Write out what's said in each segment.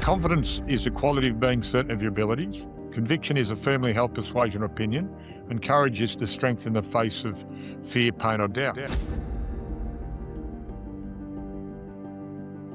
Confidence is the quality of being certain of your abilities. Conviction is a firmly held persuasion or opinion. And courage is the strength in the face of fear, pain or doubt.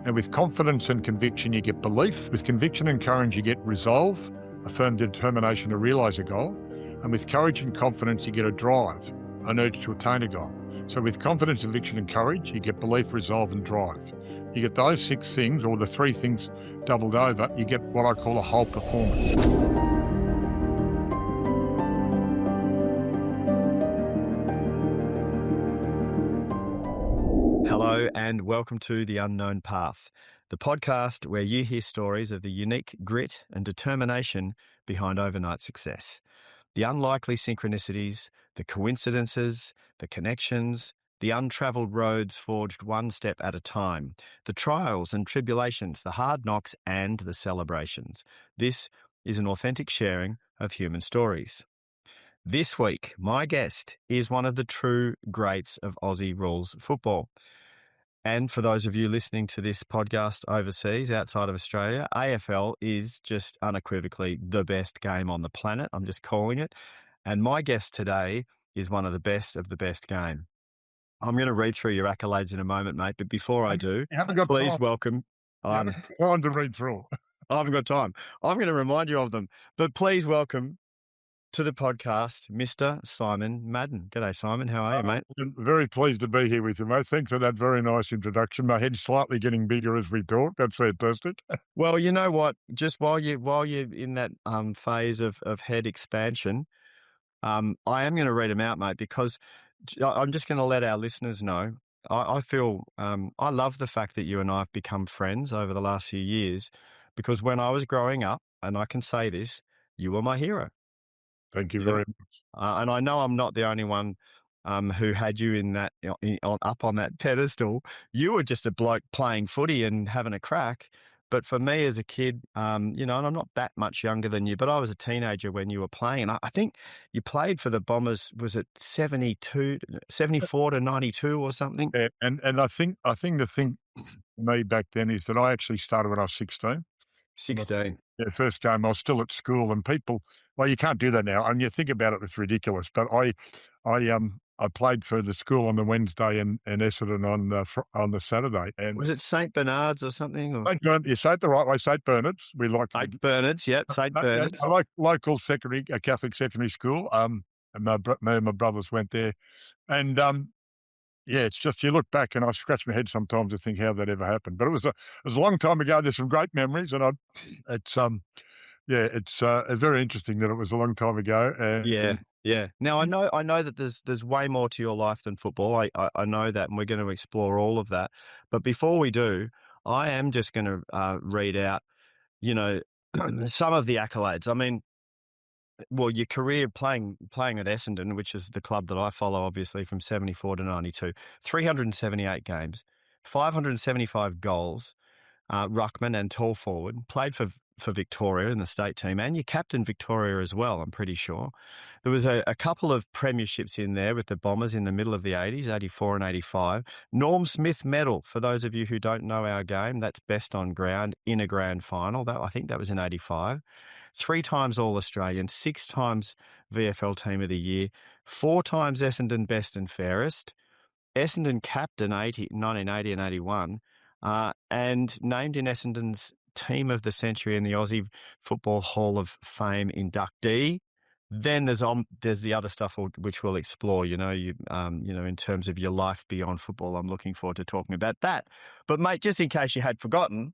And with confidence and conviction, you get belief. With conviction and courage, you get resolve, a firm determination to realise a goal. And with courage and confidence, you get a drive, an urge to attain a goal. So with confidence, conviction and courage, you get belief, resolve and drive. You get those 6 things, or the 3 things doubled over, you get what I call a whole performance. Hello and welcome to The Unknown Path, the podcast where you hear stories of the unique grit and determination behind overnight success. The unlikely synchronicities, the coincidences, the connections, the untravelled roads forged one step at a time, the trials and tribulations, the hard knocks and the celebrations. This is an authentic sharing of human stories. This week, my guest is one of the true greats of Aussie rules football. And for those of you listening to this podcast overseas, outside of Australia, AFL is just unequivocally the best game on the planet. I'm just calling it. And my guest today is one of the best game. I'm going to read through your accolades in a moment, mate. But before I do, please welcome. I haven't got time to read through. I haven't got time. I'm going to remind you of them. But please welcome to the podcast, Mr. Simon Madden. G'day, Simon. How are you, mate? I'm very pleased to be here with you, mate. Thanks for that very nice introduction. My head's slightly getting bigger as we talk. That's fantastic. Well, you know what? Just while you're in that phase of head expansion, I am going to read them out, mate, because I'm just going to let our listeners know. I feel I love the fact that you and I have become friends over the last few years, because when I was growing up, and I can say this, you were my hero. Thank you very much. And I know I'm not the only one who had you in that up on that pedestal. You were just a bloke playing footy and having a crack. But for me as a kid, and I'm not that much younger than you, but I was a teenager when you were playing. And I think you played for the Bombers, was it 74 to 92 or something? Yeah, and I think the thing for me back then is that I actually started when I was 16. 16. Yeah, first game, I was still at school, and people, well, you can't do that now. And you think about it, it's ridiculous. But I played for the school on the Wednesday and Essendon on the Saturday. And was it St. Bernard's or something? Or? You say it the right way, St. Bernard's. We like St. Bernard's, yep, St. Bernard's. I like local secondary, a Catholic secondary school. And me and my brothers went there, and yeah, it's just, you look back and I scratch my head sometimes to think how that ever happened. But it was a long time ago. There's some great memories, and it's very interesting that it was a long time ago. Yeah. Now I know that there's way more to your life than football. I know that, and we're going to explore all of that. But before we do, I am just going to read out, some of the accolades. I mean, well, your career playing at Essendon, which is the club that I follow, obviously, from 74 to 92, 378 games, 575 goals, ruckman and tall forward, played for Victoria in the state team, and you captained Victoria as well, I'm pretty sure. There was a couple of premierships in there with the Bombers in the middle of the 80s, 84 and 85. Norm Smith medal, for those of you who don't know our game, that's best on ground in a grand final. I think that was in 85. 3 times All-Australian, 6 times VFL Team of the Year, 4 times Essendon Best and Fairest, Essendon captain 1980 and 81, and named in Essendon's Team of the Century in the Aussie Football Hall of Fame inductee. Then there's the other stuff which we'll explore. In terms of your life beyond football. I'm looking forward to talking about that. But mate, just in case you had forgotten,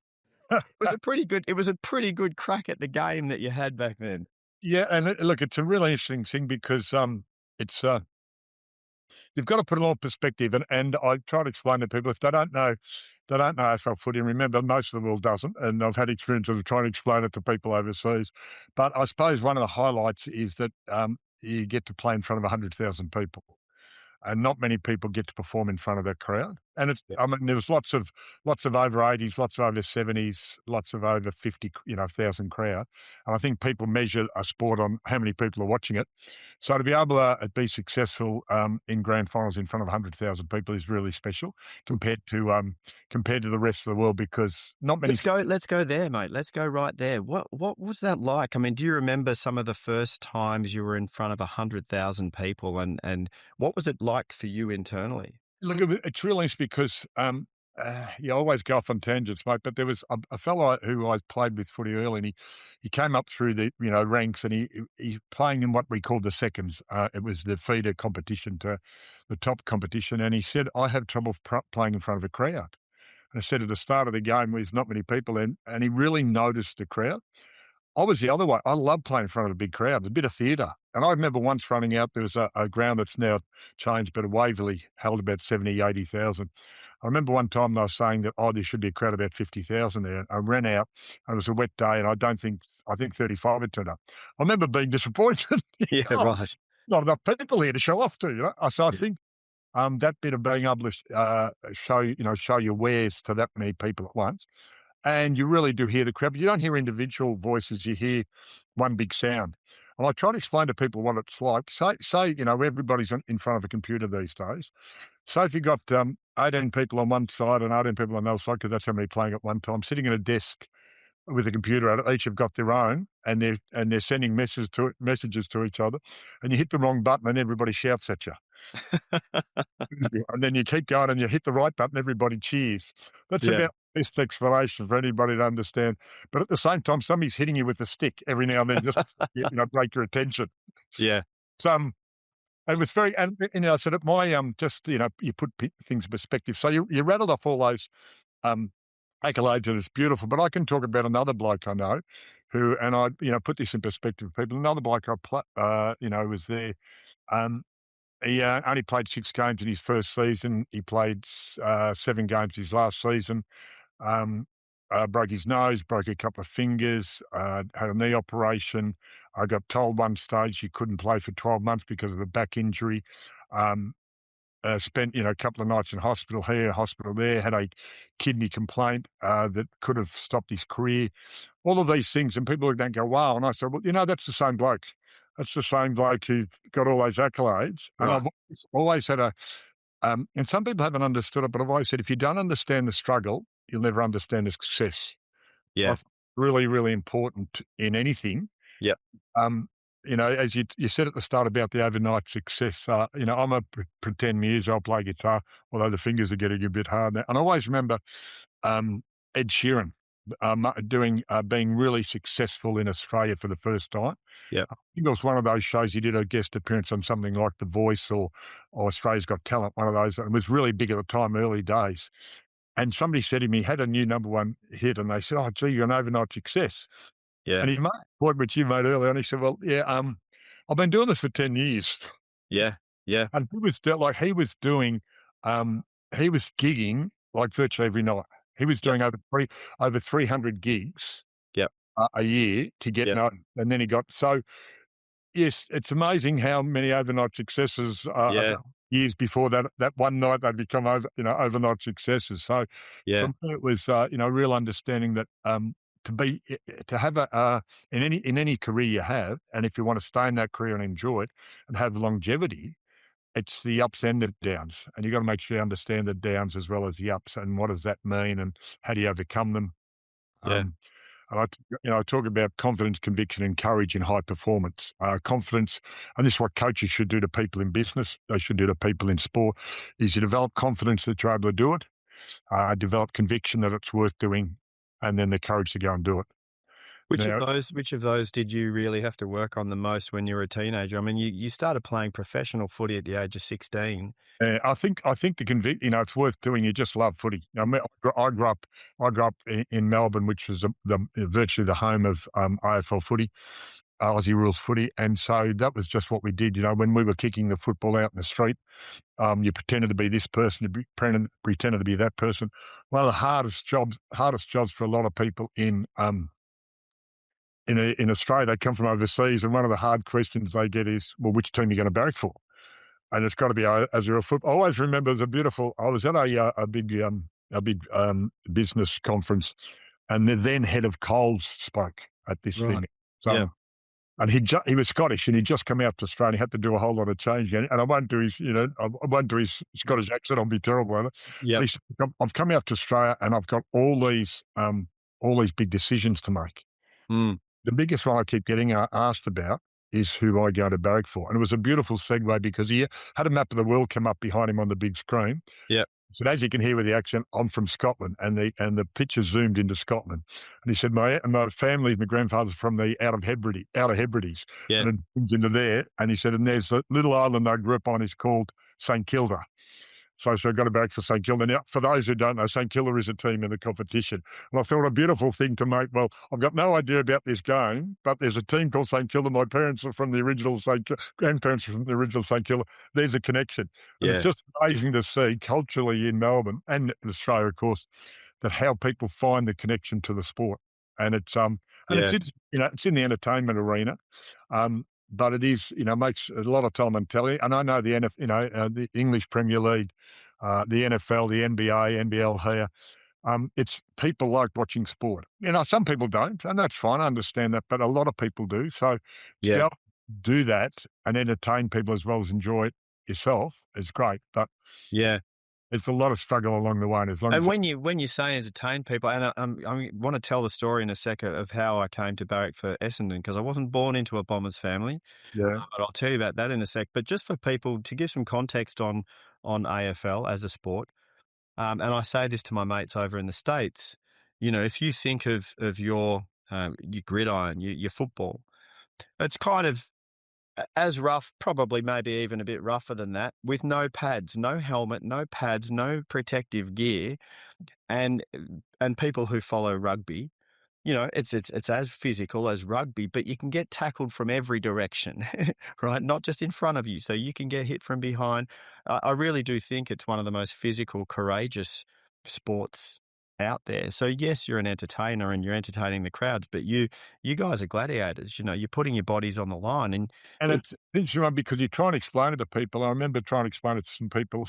it was a pretty good crack at the game that you had back then. Yeah, and look, it's a really interesting thing because it's you've got to put it all in perspective, and I try to explain to people if they don't know AFL footy. And remember, most of the world doesn't, and I've had experience of trying to explain it to people overseas. But I suppose one of the highlights is that you get to play in front of 100,000 people, and not many people get to perform in front of that crowd. And it's, Yeah. I mean, there was lots of over 80s, lots of over 70s, lots of over 50, 1,000 crowd. And I think people measure a sport on how many people are watching it. So to be able to be successful in grand finals in front of 100,000 people is really special compared to the rest of the world, because not many. Let's go there, mate. Let's go right there. What was that like? I mean, do you remember some of the first times you were in front of 100,000 people, and what was it like for you internally? Look, it's really nice because you always go off on tangents, mate. But there was a fellow who I played with footy early, and he came up through the ranks, and he's playing in what we call the seconds. It was the feeder competition to the top competition, and he said, "I have trouble playing in front of a crowd." And I said at the start of the game, there's not many people in, and he really noticed the crowd. I was the other way. I love playing in front of a big crowd, a bit of theatre. And I remember once running out, there was a ground that's now changed, but Waverley held about 70, 80,000. I remember one time they were saying that, there should be a crowd about 50,000 there. I ran out, and it was a wet day, and I think 35 had turned up. I remember being disappointed. Yeah, Oh, right. not enough people here to show off to, So I Yeah. think that bit of being able to show your wares to that many people at once, and you really do hear the crowd, but you don't hear individual voices, you hear one big sound. And I try to explain to people what it's like. Say, everybody's in front of a computer these days. So if you've got 18 people on one side and 18 people on the other side, because that's how many playing at one time, sitting at a desk with a computer at it, each have got their own, and they're sending messages to each other, and you hit the wrong button and everybody shouts at you. And then you keep going and you hit the right button, everybody cheers. That's Yeah. about the best explanation for anybody to understand. But at the same time, somebody's hitting you with a stick every now and then just to break your attention. Yeah. So it was very, and so that my just you put things in perspective. So you rattled off all those um accolades, and it's beautiful. But I can talk about another bloke I know who, and I put this in perspective for people. Another bloke was there. Um, he only played 6 games in his first season. He played 7 games his last season. Um, broke his nose, broke a couple of fingers, had a knee operation. I got told one stage he couldn't play for 12 months because of a back injury. Um, spent a couple of nights in hospital here, hospital there. Had a kidney complaint that could have stopped his career. All of these things, and people don't go, "Wow!" And I said, "Well, that's the same bloke. That's the same bloke who got all those accolades." And Right. I've always had and some people haven't understood it, but I've always said, if you don't understand the struggle, you'll never understand the success. I Yeah. think it's really, really important in anything. Yep. As you said at the start about the overnight success, I'm a pretend muse. I'll play guitar, although the fingers are getting a bit hard now. And I always remember Ed Sheeran being really successful in Australia for the first time. Yep. I think it was one of those shows he did a guest appearance on something like The Voice or Australia's Got Talent, one of those, and it was really big at the time, early days. And somebody said to him he had a new number one hit, and they said, "Oh, gee, you're an overnight success." Yeah. And he made a point which you made earlier, and he said, "Well, yeah, I've been doing this for 10 years." Yeah. Yeah. And he was gigging like virtually every night. He was Yep. doing over 300 gigs Yep. a year to get Yep. no, and then he got so. Yes, it's amazing how many overnight successes Yeah. years before that one night they become overnight successes. So for Yeah. me, it was real understanding that to have in any career you have, and if you want to stay in that career and enjoy it and have longevity, it's the ups and the downs, and you got to make sure you understand the downs as well as the ups, and what does that mean, and how do you overcome them. Yeah. Um, I talk about confidence, conviction, and courage in high performance. Confidence, and this is what coaches should do to people in business. They should do to people in sport. Is you develop confidence that you're able to do it, develop conviction that it's worth doing, and then the courage to go and do it. Now, Which of those did you really have to work on the most when you were a teenager? I mean, you started playing professional footy at the age of 16. I think the it's worth doing. You just love footy. I mean, I grew up in Melbourne, which was virtually the home of AFL footy, Aussie rules footy, and so that was just what we did. When we were kicking the football out in the street, you pretended to be this person, you pretended to be that person. One of the hardest jobs for a lot of people in Australia, they come from overseas, and one of the hard questions they get is, well, which team are you going to barrack for? and it's got to be as you're a foot. I always remember there's a beautiful. I was at a big business conference, and the then head of Coles spoke at this Right. thing. Yeah. So, and he was Scottish, and he'd just come out to Australia. He had to do a whole lot of change, and I won't do his, I won't do his Scottish accent. I'll be terrible at it. But Yep. he said, I've come out to Australia, and I've got all these big decisions to make. Mm. The biggest one I keep getting asked about is who I go to barrack for. And it was a beautiful segue because he had a map of the world come up behind him on the big screen. Yep. So as you can hear with the accent, I'm from Scotland, and the picture zoomed into Scotland. And he said, my family, my grandfather's from the Outer Hebrides, Yeah. and it zooms into there. And he said, and there's the little island I grew up on is called St Kilda. So I got to back for St Kilda. Now, for those who don't know, St Kilda is a team in the competition. And I thought a beautiful thing to make. Well, I've got no idea about this game, but there's a team called St Kilda. My parents are from the original grandparents are from the original St Kilda. There's a connection. And Yeah. it's just amazing to see culturally in Melbourne and in Australia, of course, that how people find the connection to the sport. And it's Yeah. it's in the entertainment arena. But it is, makes a lot of time on telly. And I know the English Premier League, the NFL, the NBA, NBL here. It's people like watching sport. Some people don't, and that's fine. I understand that, but a lot of people do. So to be Yeah. able to do that and entertain people as well as enjoy it yourself is great. But Yeah. it's a lot of struggle along the way. And as long And as when you say entertain people, and I want to tell the story in a second of how I came to barrack for Essendon, because I wasn't born into a Bombers family, yeah, but I'll tell you about that in a sec. But just for people to give some context on AFL as a sport, and I say this to my mates over in the States, if you think of your gridiron, your football, it's kind of as rough, probably maybe even a bit rougher than that, with no pads, no helmet, no pads, no protective gear, and people who follow rugby, it's as physical as rugby, but you can get tackled from every direction, right? Not just in front of you, so you can get hit from behind. I really do think it's one of the most physical, courageous sports out there. So yes, you're an entertainer and you're entertaining the crowds, but you guys are gladiators. You're putting your bodies on the line, and and it, it's interesting because you try and explain it to people. I remember trying to explain it to some people.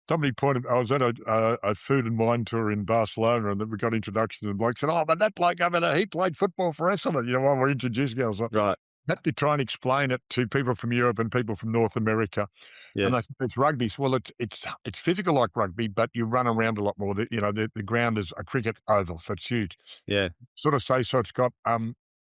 Somebody pointed. I was at a food and wine tour in Barcelona, and then we got introductions, and the bloke said, "Oh, but that bloke over there, he played football for Essendon." While we're introducing ourselves, right, had to try and explain it to people from Europe and people from North America. yeah, And I think it's rugby. So, well, it's physical like rugby, but you run around a lot more. The ground is a cricket oval, so it's huge. yeah, Sort of say so.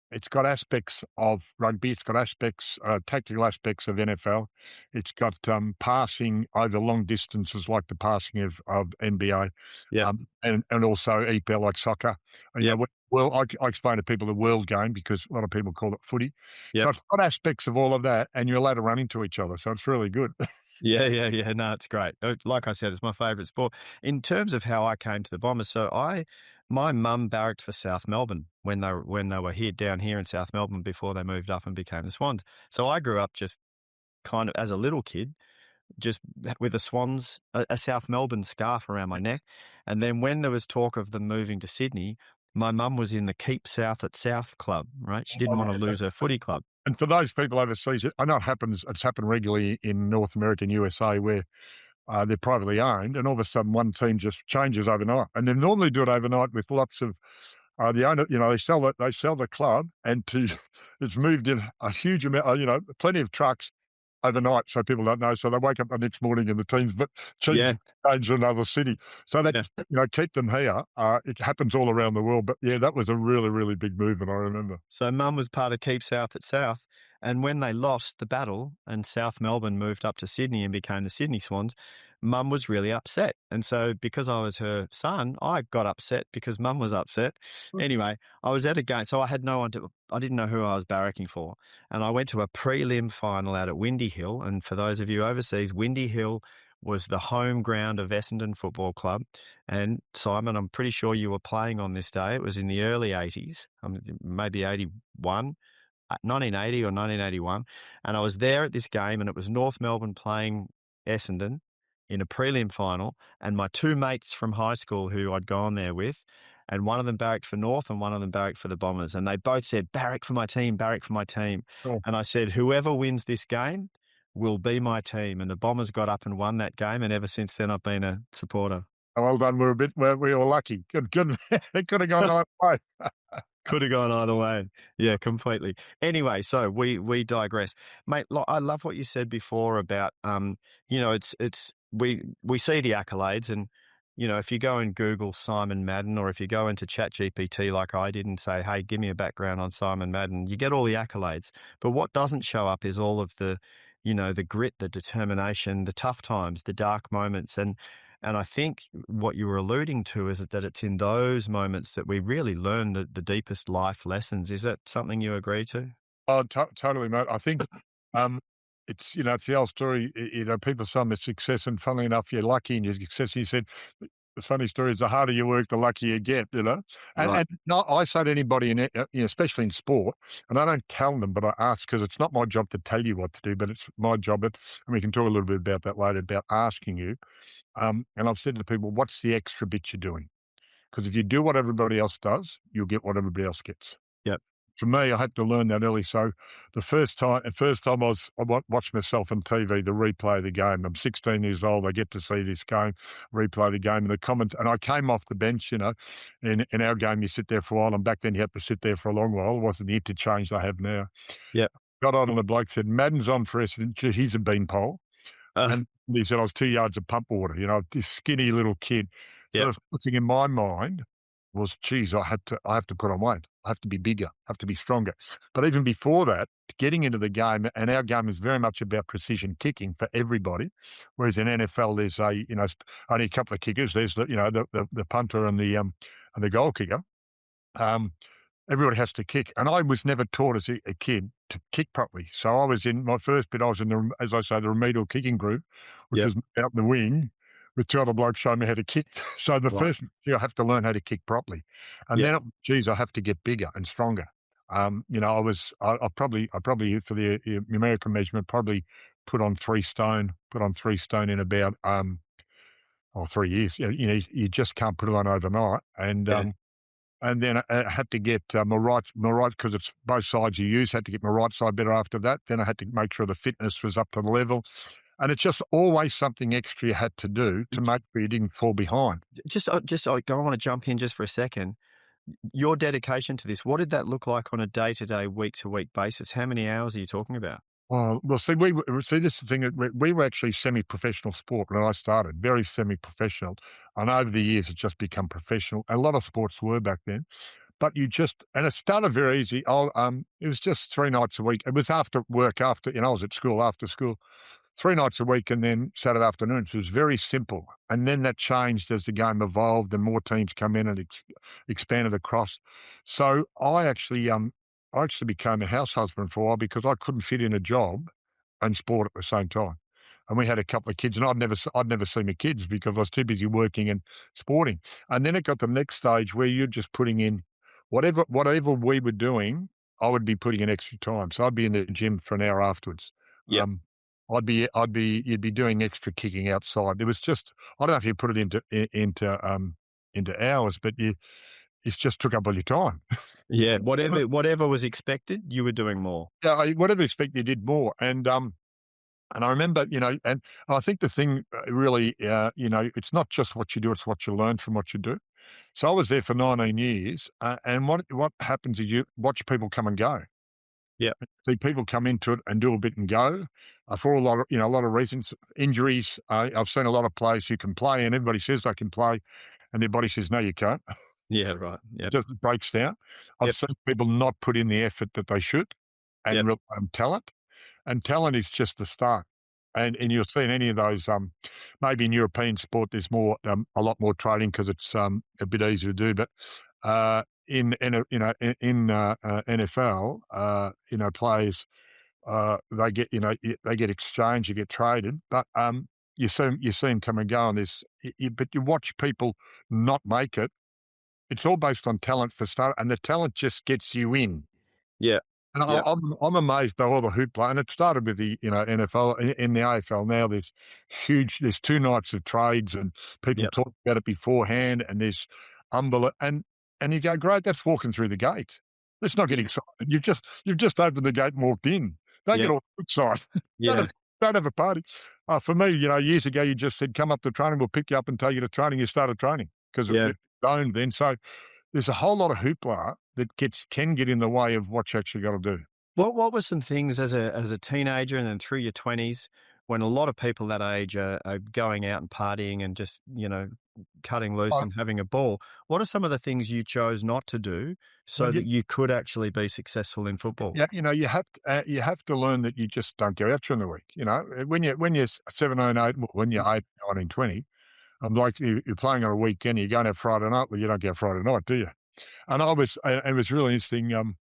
It's got aspects of rugby. It's got aspects, tactical aspects of NFL. It's got passing over long distances, like the passing of NBA, yeah, and also EPL like soccer. yeah, Well, I explain to people the world game because a lot of people call it footy. yeah. So it's got aspects of all of that, and you're allowed to run into each other. So it's really good. Yeah, yeah, yeah. No, it's great. Like I said, it's my favourite sport. In terms of how I came to the Bombers, so my mum barracked for South Melbourne when they were here down here in South Melbourne before they moved up and became the Swans. So I grew up just kind of as a little kid, just with a South Melbourne scarf around my neck. And then when there was talk of them moving to Sydney, my mum was in the Keep South at South club, right? She didn't want to lose her footy club. And for those people overseas, I know it's happened regularly in North America and USA where they're privately owned, and all of a sudden one team just changes overnight. And they normally do it overnight with lots of the owner. They sell the club, and it's moved in a huge amount. Plenty of trucks overnight, so people don't know. So they wake up the next morning and the team's but Yeah, changed to another city. So that yeah. keep them here. It happens all around the world, but yeah, that was a really really big movement. I remember. So mum was part of Keep South at South. And when they lost the battle and South Melbourne moved up to Sydney and became the Sydney Swans, mum was really upset. And so because I was her son, I got upset because mum was upset. Anyway, I was at a game. So I didn't know who I was barracking for. And I went to a prelim final out at Windy Hill. And for those of you overseas, Windy Hill was the home ground of Essendon Football Club. And Simon, I'm pretty sure you were playing on this day. It was in the early 80s, maybe 81. 1980 or 1981, and I was there at this game, and it was North Melbourne playing Essendon in a prelim final, and my two mates from high school who I'd gone there with, and one of them barracked for North and one of them barracked for the Bombers, and they both said, barrack for my team, barrack for my team. Oh, And I said, whoever wins this game will be my team. And the Bombers got up and won that game, and ever since then, I've been a supporter. Oh, well done. We were lucky. Good. It could have gone either way. Could have gone either way. Yeah, completely. Anyway, so we digress, mate. I love what you said before about it's we see the accolades, and if you go and Google Simon Madden, or if you go into ChatGPT like I did and say, hey, give me a background on Simon Madden, you get all the accolades. But what doesn't show up is all of the grit, the determination, the tough times, the dark moments, and I think what you were alluding to is that it's in those moments that we really learn the deepest life lessons. Is that something you agree to? Oh, totally, mate. I think, it's the old story. People say I'm a success, and funnily enough, you're lucky in your success. He said, the funny story is the harder you work, the luckier you get. And Right. and no, I say to anybody in it, especially in sport, and I don't tell them, but I ask because it's not my job to tell you what to do, but it's my job. And we can talk a little bit about that later about asking you. And I've said to people, what's the extra bit you're doing? Because if you do what everybody else does, you'll get what everybody else gets. Yep. For me, I had to learn that early. So the first time watched myself on TV, the replay of the game. I'm 16 years old. I get to see this game, replay the game, and and I came off the bench. In our game, you sit there for a while, and back then you had to sit there for a long while. It wasn't the interchange they have now. Yep. Got on, and the bloke said, "Madden's on for Essendon." Gee, he's a beanpole. Uh, And he said I was 2 yards of pump water, this skinny little kid. So yep. the first thing in my mind was, geez, I have to put on weight. I have to be bigger, I have to be stronger. But even before that, getting into the game, and our game is very much about precision kicking for everybody. Whereas in NFL, there's only a couple of kickers. There's the punter and the goal kicker. Um, Everybody has to kick, and I was never taught as a kid to kick properly. So I was in my first bit, I was in as I say, the remedial kicking group, which Yep. was out in the wing with two other blokes showing me how to kick. So the Right. first, I have to learn how to kick properly, and Yep. then, geez, I have to get bigger and stronger. I probably for the American measurement probably put on 3 stone in about 3 years. You just can't put it on overnight, Yeah. and then I had to get my right because it's both sides you use. Had to get my right side better after that. Then I had to make sure the fitness was up to the level, and it's just always something extra you had to do to make sure you didn't fall behind. I want to jump in just for a second. Your dedication to this, what did that look like on a day-to-day, week-to-week basis? How many hours are you talking about? Well, see, this is the thing. We were actually semi-professional sport when I started, very semi-professional, and over the years it's just become professional. A lot of sports were back then. But and it started very easy. It was just 3 nights a week. It was after work, I was at school, after school, 3 nights a week, and then Saturday afternoons. It was very simple. And then that changed as the game evolved and more teams come in and expanded across. So I actually became a house husband for a while because I couldn't fit in a job and sport at the same time. And we had a couple of kids, and I'd never seen my kids because I was too busy working and sporting. And then it got to the next stage where you're just putting in whatever we were doing, I would be putting in extra time. So I'd be in the gym for an hour afterwards. Yep. Um, you'd be doing extra kicking outside. It was just, I don't know if you put it into hours, but it just took up all your time. Yeah. Whatever was expected, you were doing more. Yeah, whatever expect you did more. And I remember, and I think the thing really, it's not just what you do, it's what you learn from what you do. So I was there for 19 years, and what happens is you watch people come and go. Yep. See people come into it and do a bit and go for a lot of reasons, injuries. I've seen a lot of players who can play, and everybody says they can play, and their body says no, you can't. Yeah. Right. It Yep. just breaks down. I've Yep. seen people not put in the effort that they should, and Yep. talent. And talent is just the start. And you'll see in any of those, maybe in European sport, there's a lot more training because it's a bit easier to do. But in NFL, players they get exchanged, you get traded, but you see them come and go, and but you watch people not make it. It's all based on talent for start, and the talent just gets you in. Yeah. And Yep. I'm amazed by all the hoopla, and it started with the NFL. In the AFL now, there's 2 nights of trades, and people Yep. talk about it beforehand, and there's unbelievable, and you go, great, that's walking through the gate. Let's not get excited. You've just opened the gate and walked in. Don't get Yep. all excited. Yeah. Don't have a party. For me, years ago, you just said, "Come up to training, we'll pick you up and take you to training." You started training because Yeah. it owned then. So there's a whole lot of hoopla that can get in the way of what you actually got to do. What were some things as a teenager and then through your 20s when a lot of people that age are going out and partying and just, cutting loose I, and having a ball? What are some of the things you chose not to do well, so that you could actually be successful in football? yeah, you have to learn that you just don't go out during the week. When you're 17, 8, well, when you're 8, 19, 20, I'm like you're playing on a weekend. You're going to have Friday night. Well, you don't get Friday night, do you? And it was really interesting.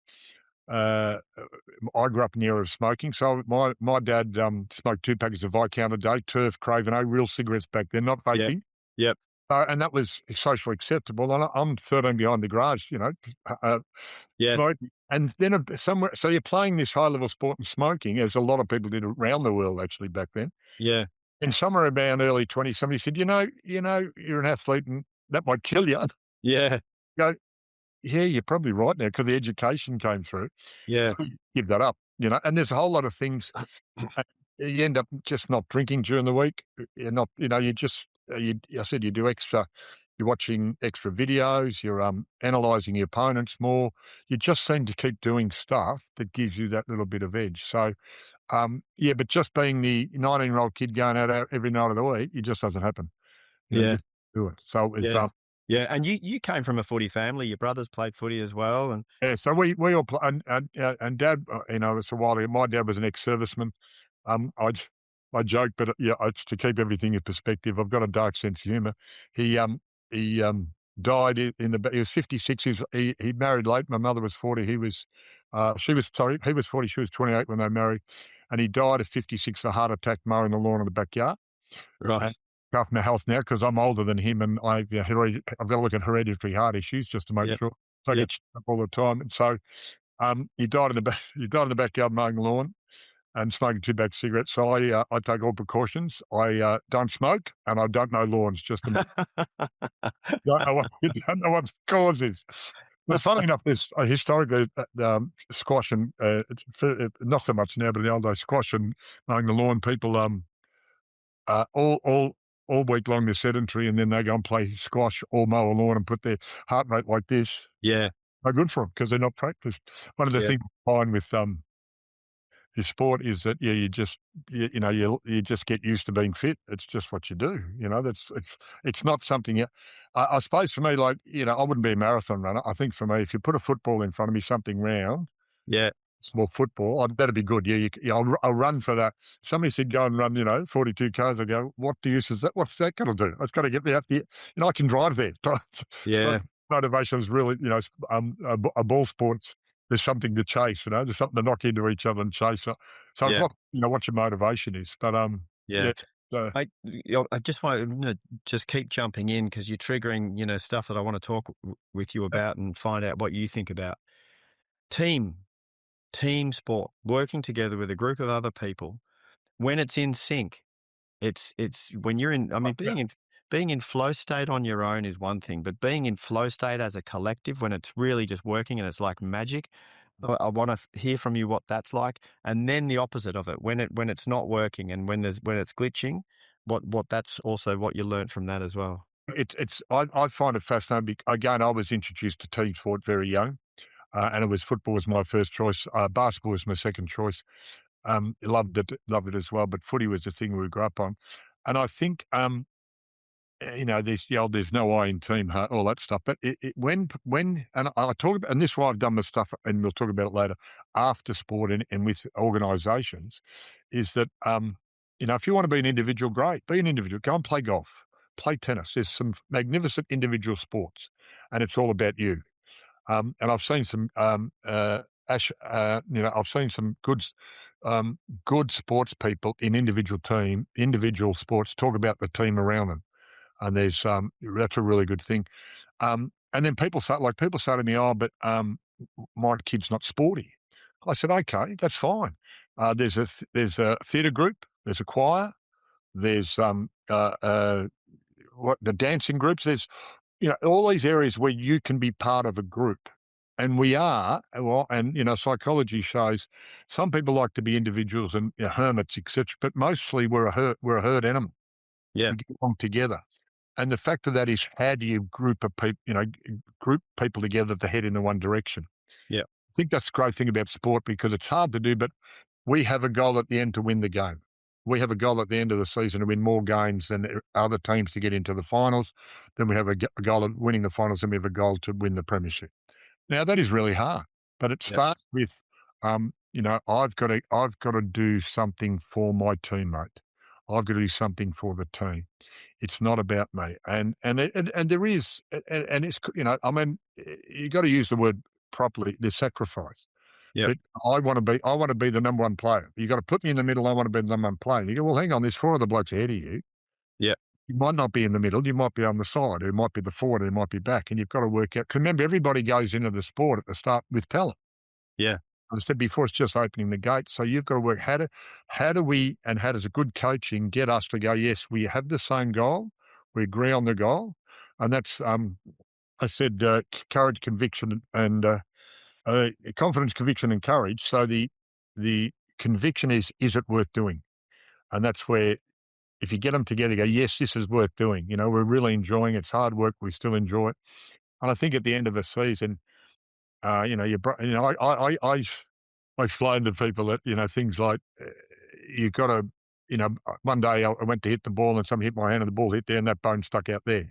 Uh, I grew up in the era of smoking, so my dad smoked 2 packets of Viscount a day, Turf, Craven O, real cigarettes back then, not Yeah. vaping. Yep. And that was socially acceptable. And I'm 13 behind the garage, uh, Yeah. smoking. And then somewhere, so you're playing this high level sport and smoking, as a lot of people did around the world actually back then. Yeah. And somewhere around early 20s, somebody said, you're an athlete and that might kill you. Yeah. Go, yeah, you're probably right now because the education came through. Yeah. So you give that up, and there's a whole lot of things. You end up just not drinking during the week. You're not, you just, I said you do extra, you're watching extra videos, you're analysing your opponents more. You just seem to keep doing stuff that gives you that little bit of edge. So, yeah, but just being the 19-year-old kid going out every night of the week, it just doesn't happen. You Yeah. just do it. So it was, Yeah. Yeah. And you came from a footy family. Your brothers played footy as well. And yeah, so we all play, and Dad, it's a while ago. My dad was an ex-serviceman. Um, I I joke, but yeah, it's to keep everything in perspective. I've got a dark sense of humour. He he died he was 56. He married late. My mother was 40. He was 40. She was 28 when they married, and he died at 56 of a heart attack mowing the lawn in the backyard. And right. after my health now because I'm older than him, and I've got to look at hereditary heart issues just to make Yep. sure. So I Yep. get checked up all the time, and so he died in the he died in the backyard mowing the lawn and smoking 2 bags of cigarettes. So I take all precautions. I don't smoke and I don't know lawns. Just to don't know what you don't know what the cause is. But funny enough, there's historically squash and not so much now, but in the old days, squash and mowing the lawn. People uh, all all all week long they're sedentary, and then they go and play squash or mow a lawn and put their heart rate like this. Yeah. No good for them because they're not practiced. One of the Yeah. things I find with your sport is that yeah, you just get used to being fit. It's just what you do. That's it's not something. I suppose for me, like I wouldn't be a marathon runner. I think for me, if you put a football in front of me, something round, Yeah. small football, that'd be good. Yeah, I'll run for that. Somebody said go and run, 42 k's. I go, what use is that? What's that going to do? It's got to get me out there. I can drive there. So Yeah. motivation is really, a ball sports. There's something to chase. There's something to knock into each other and chase. So it's Yeah. what your motivation is. But Yeah. yeah. So, I just want to just keep jumping in because you're triggering, stuff that I want to talk with you about and find out what you think about. Team, team sport, working together with a group of other people when it's in sync. It's when you're in. I mean, yeah. being in flow state on your own is one thing, but being in flow state as a collective when it's really just working and it's like magic. I want to hear from you what that's like, and then the opposite of it when it's not working and when it's glitching. What that's also what you learned from that as well. I find it fascinating. Again, I was introduced to team sport very young, and it was football was my first choice. Basketball was my second choice. Loved it as well. But footy was the thing we grew up on, and I think there's no I in team heart, all that stuff. But and I talk about, and this is why I've done the stuff, and we'll talk about it later, after sport and with organisations, is that if you want to be an individual, great, be an individual. Go and play golf, play tennis. There's some magnificent individual sports, and it's all about you. And I've seen some I've seen some good sports people in individual sports talk about the team around them, and that's a really good thing. And then people say to me, "Oh, but my kid's not sporty." I said, "Okay, that's fine. There's a theatre group, there's a choir, there's what the dancing groups. There's all these areas where you can be part of a group, And we are, well, and, psychology shows some people like to be individuals and, hermits, etcetera, but mostly we're a herd animal. Yeah. We get along together. And the fact of that is, how do you group of people, group people together to head in the one direction? Yeah. I think that's the great thing about sport, because it's hard to do, but we have a goal at the end to win the game. We have a goal at the end of the season to win more games than other teams to get into the finals. Then we have a goal of winning the finals, and we have a goal to win the premiership. Now that is really hard, but it Yeah. starts with, I've got to do something for my teammate. I've got to do something for the team. It's not about me, and there is, and it's, I mean, you got to use the word properly. There's sacrifice, Yeah. but I want to be the number one player. You got to put me in the middle. I want to be the number one player. You go, well, hang on. There's four other blokes ahead of you. Yeah. You might not be in the middle. You might be on the side. It might be the forward. It might be back, and you've got to work out. 'Cause remember, everybody goes into the sport at the start with talent. Yeah. I said before, it's just opening the gate. So you've got to work, how do we, and how does a good coaching get us to go, yes, we have the same goal, we agree on the goal, and that's, I said, courage, conviction, and confidence, conviction, and courage. So the conviction is it worth doing, and that's where, if you get them together, go, yes, this is worth doing. We're really enjoying it. It's hard work. We still enjoy it, and I think at the end of a season, I explain to people that, things like, you've got to, one day I went to hit the ball and something hit my hand and the ball hit there and that bone stuck out there.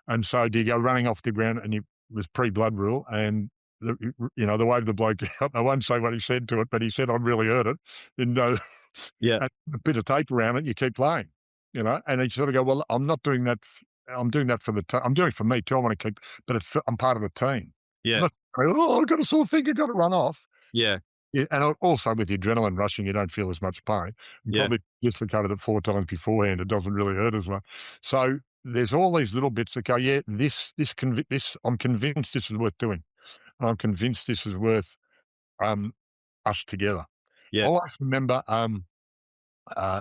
And so do you go running off the ground, and it was pre-blood rule, and the way the bloke, I won't say what he said to it, but he said, "I really hurt it." And, Yeah. and a bit of tape around it, you keep playing, and you sort of go, well, I'm not doing that. I'm doing that for the team. I'm doing it for me too. I want to keep, but I'm part of the team. I'm Yeah. not, I've got a sore finger, got to run off. Yeah. Yeah, and also with the adrenaline rushing, you don't feel as much pain. And Yeah. probably dislocated it 4 times beforehand, it doesn't really hurt as much. So there's all these little bits that go, yeah, this I'm convinced this is worth doing. I'm convinced this is worth, um, us together. I Yeah. always remember, and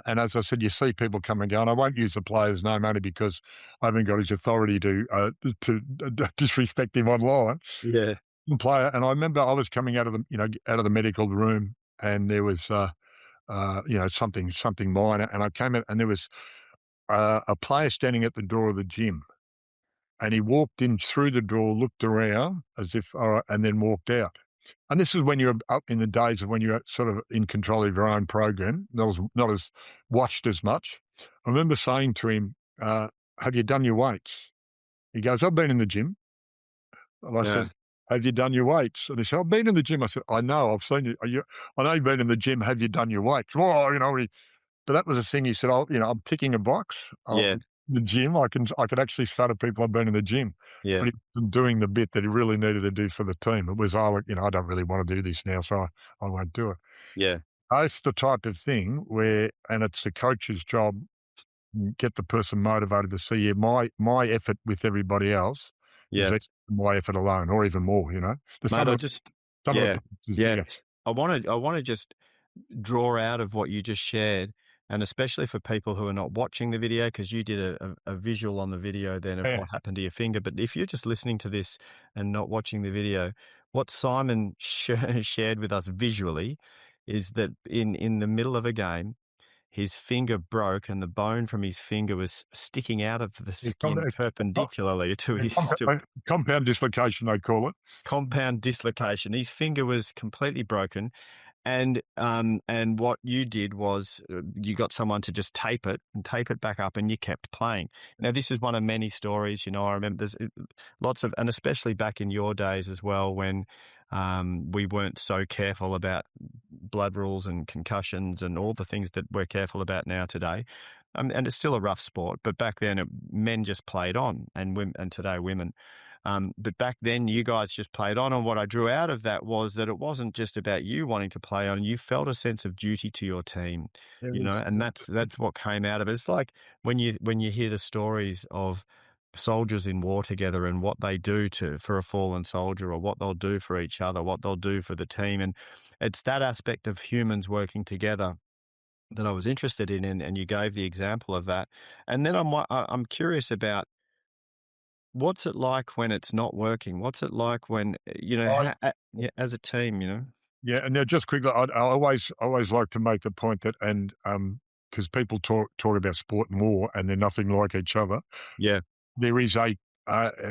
as I said, you see people come and go, and I won't use the player's name only because I haven't got his authority to disrespect him online. Yeah. Player, and I remember I was coming out of the medical room, and there was, something minor, and I came out, and there was, a player standing at the door of the gym, and he walked in through the door, looked around as if, all right, and then walked out. And this is when you're up in the days of when you're sort of in control of your own program, not as watched as much. I remember saying to him, "Have you done your weights?" He goes, "I've been in the gym." And I Yeah. said, "Have you done your weights?" And he said, "I've been in the gym." I said, "I know, I've seen you. I know you've been in the gym. Have you done your weights?" Oh, but that was the thing. He said, I'm ticking a box. Yeah. The gym, I could actually say to people I've been in the gym, Yeah. but he wasn't doing the bit that he really needed to do for the team. It was, oh, I don't really want to do this now, so I won't do it. Yeah. It's the type of thing where, and it's the coach's job, get the person motivated to see, yeah, my effort with everybody else is Yeah. equal to my effort alone, or even more. The Mate, sum I of just the yeah. parts is Yeah. bigger. I wanna just draw out of what you just shared, and especially for people who are not watching the video, because you did a visual on the video then of Yeah, what happened to your finger. But if you're just listening to this and not watching the video, what Simon shared with us visually is that in the middle of a game, his finger broke and the bone from his finger was sticking out of the it's skin perpendicularly to his compound dislocation, they call it. compound dislocation. His finger was completely broken, and what you did was you got someone to just tape it back up, and you kept playing. Now, this is one of many stories. I remember there's lots of, and especially back in your days as well, when we weren't so careful about blood rules and concussions and all the things that we're careful about now today. And it's still a rough sport, but back then men just played on, and today women. But back then, you guys just played on. And what I drew out of that was that it wasn't just about you wanting to play on. You felt a sense of duty to your team, There is. and that's what came out of it. It's like when you hear the stories of soldiers in war together and what they do for a fallen soldier, or what they'll do for each other, what they'll do for the team. And it's that aspect of humans working together that I was interested in, and you gave the example of that. And then I'm curious about what's it like when it's not working? What's it like when, I, as a team? yeah, and now just quickly, I always like to make the point that, and because people talk about sport and war, and they're nothing like each other. Yeah. There is a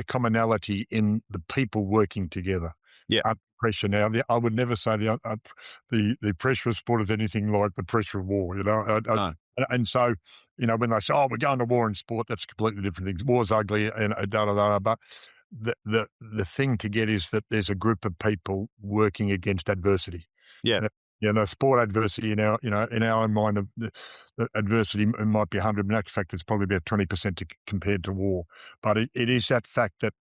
commonality in the people working together Yeah. under pressure. Now, I would never say the pressure of sport is anything like the pressure of war. No. And so, when they say, "Oh, we're going to war in sport," that's completely different things. War's ugly and da da da. But the thing to get is that there's a group of people working against adversity. Yeah. Sport adversity in our own mind, the adversity might be 100, in actual fact, it's probably about 20% compared to war. But it is that fact that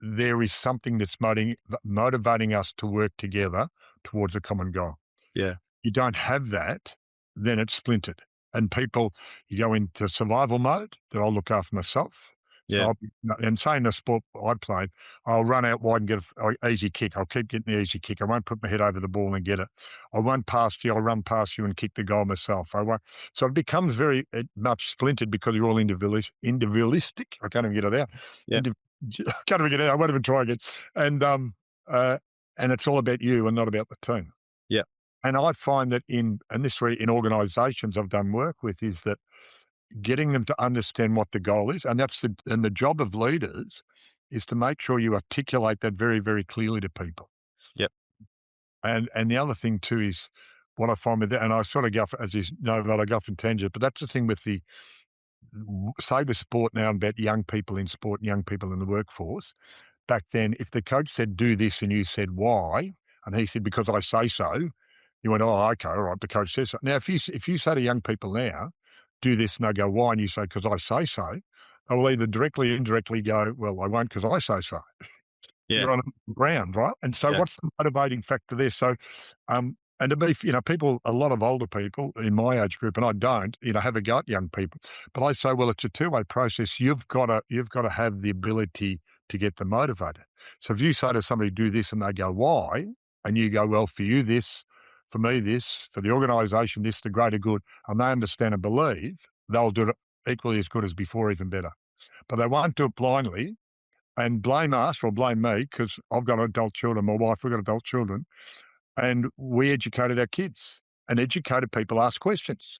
there is something that's motivating us to work together towards a common goal. Yeah. You don't have that, then it's splintered. And you go into survival mode, that I'll look after myself. Yeah. And say in the sport I played, I'll run out wide and get an easy kick. I'll keep getting the easy kick. I won't put my head over the ball and get it. I won't pass you. I'll run past you and kick the goal myself. I won't. So it becomes very much splintered because you're all individualistic. I can't even get it out. Yeah. Can't even get it out. I won't even try again. And it's all about you and not about the team. Yeah. And I find that in organisations I've done work with, is that getting them to understand what the goal is, and the job of leaders is to make sure you articulate that very, very clearly to people. Yep. And the other thing too is what I find with that, and I sort of go for, as you know, I go off in tangent, but that's the thing with say with sport now, about young people in sport and young people in the workforce. Back then, if the coach said, "Do this," and you said, "Why?" and he said, "Because I say so," you went, "Oh, okay, all right, the coach says so." Now, if you say to young people now, "Do this," and they go, "Why?" and you say, "Because I say so," they will either directly or indirectly go, "Well, I won't because I say so." Yeah. You're on a ground, right? And so Yeah. what's the motivating factor there? So, and to be, people, a lot of older people in my age group, and I don't, have a go at young people, but I say, well, it's a two-way process. You've got to have the ability to get them motivated. So if you say to somebody, "Do this," and they go, "Why?" and you go, "Well, for you, this, for me, this, for the organisation, this, the greater good," and they understand and believe, they'll do it equally as good as before, even better. But they won't do it blindly and blame us or blame me, because I've got adult children, my wife, we've got adult children, and we educated our kids, and educated people ask questions.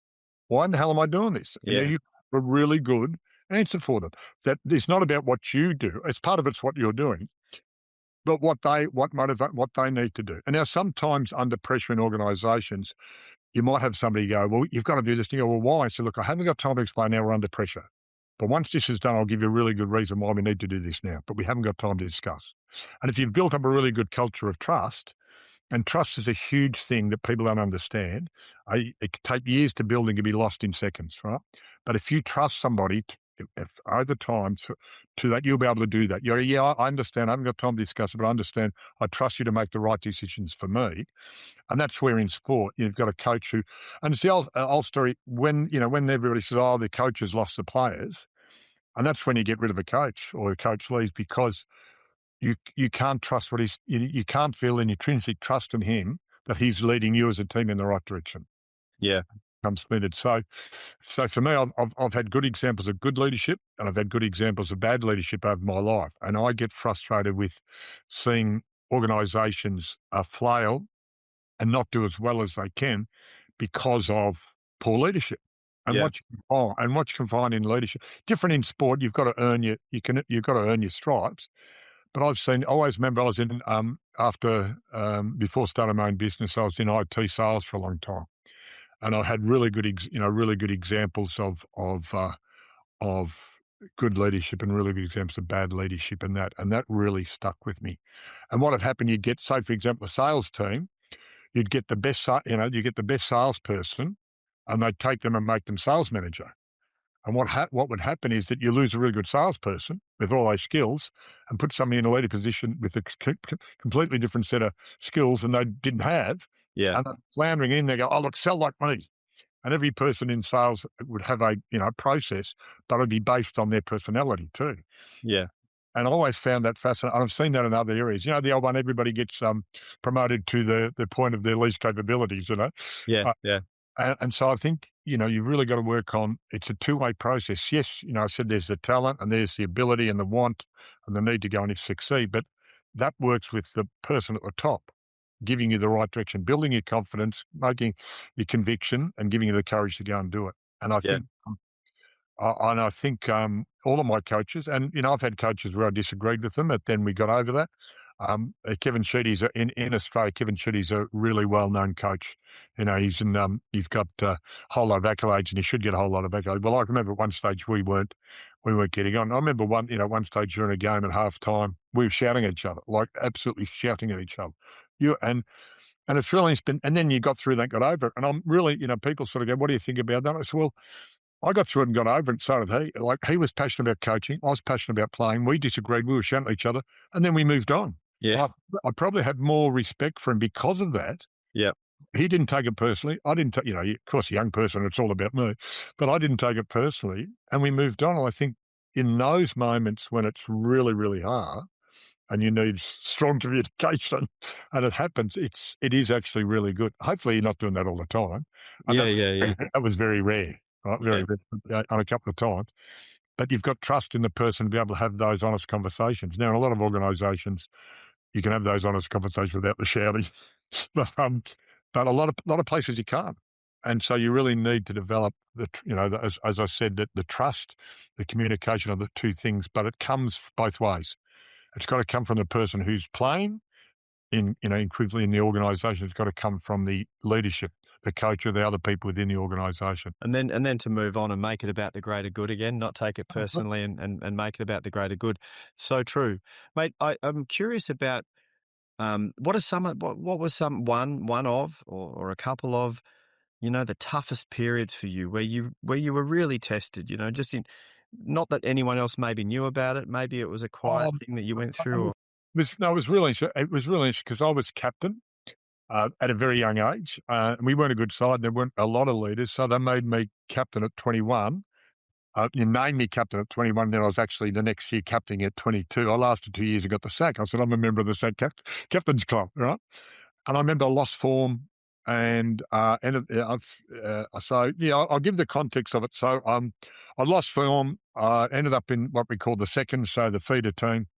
Why in the hell am I doing this? And Yeah. you have a really good answer for them. That it's not about what you do. It's part of it's what you're doing, but what they need to do. And now sometimes under pressure in organisations, you might have somebody go, "Well, you've got to do this." And you go, "Well, why?" So look, I haven't got time to explain now, we're under pressure. But once this is done, I'll give you a really good reason why we need to do this now. But we haven't got time to discuss. And if you've built up a really good culture of trust, and trust is a huge thing that people don't understand. It can take years to build and can be lost in seconds, right? But if you trust somebody if over time to that, you'll be able to do that. Yeah, I understand. I haven't got time to discuss it, but I understand. I trust you to make the right decisions for me. And that's where in sport, you've got a coach who, and it's the old story when everybody says, "Oh, the coach has lost the players." And that's when you get rid of a coach or a coach leaves, because you can't trust you can't feel an intrinsic trust in him that he's leading you as a team in the right direction. Yeah. I'm splintered. So for me, I've had good examples of good leadership, and I've had good examples of bad leadership over my life. And I get frustrated with seeing organisations flail and not do as well as they can because of poor leadership. And Yeah. what you can find in leadership, different in sport, you've got to earn you've got to earn your stripes. But I always remember I was in, before starting my own business, I was in IT sales for a long time. And I had really good, really good examples of good leadership and really good examples of bad leadership, and that really stuck with me. And what had happened, you'd get, say, for example, a sales team, you'd get the best, you get the best salesperson, and they'd take them and make them sales manager. And what would happen is that you lose a really good salesperson with all those skills and put somebody in a leader position with a completely different set of skills than they didn't have. Yeah. And they're floundering in, they go, "Oh, look, sell like me." And every person in sales would have a process, but it'd be based on their personality too. Yeah. And I always found that fascinating. I've seen that in other areas. The old one, everybody gets promoted to the point of their least capabilities. Yeah. Uh, Yeah. and so I think you've really got to work on, it's a two-way process. Yes, I said there's the talent and there's the ability and the want and the need to go and succeed, but that works with the person at the top, giving you the right direction, building your confidence, making your conviction and giving you the courage to go and do it. And I Yeah. think all of my coaches, and I've had coaches where I disagreed with them, but then we got over that. Kevin Sheedy's in Australia. Kevin Sheedy's a really well-known coach. He's got a whole lot of accolades, and he should get a whole lot of accolades. Well, I remember at one stage we weren't getting on. I remember one stage during a game at halftime, we were shouting at each other, like absolutely shouting at each other. And it's really been, and then you got through that, got over it. And I'm really, people sort of go, "What do you think about that?" I said, "Well, I got through it and got over it, so did he. Like, he was passionate about coaching. I was passionate about playing. We disagreed. We were shouting at each other, and then we moved on. Yeah. I probably had more respect for him because of that. Yeah. He didn't take it personally. I didn't take, of course, a young person, it's all about me, but I didn't take it personally, and we moved on. And I think in those moments when it's really, really hard and you need strong communication and it happens, it is actually really good. Hopefully you're not doing that all the time. And Yeah. that was very rare, right? Very rare on a couple of times. But you've got trust in the person to be able to have those honest conversations. Now, in a lot of organisations, you can have those honest conversations without the shouting, but a lot of places you can't. And so you really need to develop as I said, that the trust, the communication are the two things, but it comes both ways. It's got to come from the person who's playing incredibly in the organisation. It's got to come from the leadership, the coach, or the other people within the organisation. And then to move on and make it about the greater good again, not take it personally and make it about the greater good. So true. Mate, I'm curious about what was one of or a couple of, the toughest periods for you where you were really tested, just in, not that anyone else maybe knew about it, maybe it was a quiet thing that you went through. It was really interesting because I was captain at a very young age. We weren't a good side. There weren't a lot of leaders, so they made me captain at 21. You named me captain at 21, then I was actually the next year captaining at 22. I lasted 2 years and got the sack. I said, I'm a member of the sack captain's club, right? And I remember I lost form and I'll give the context of it. So I lost form, ended up in what we call the second, so the feeder team.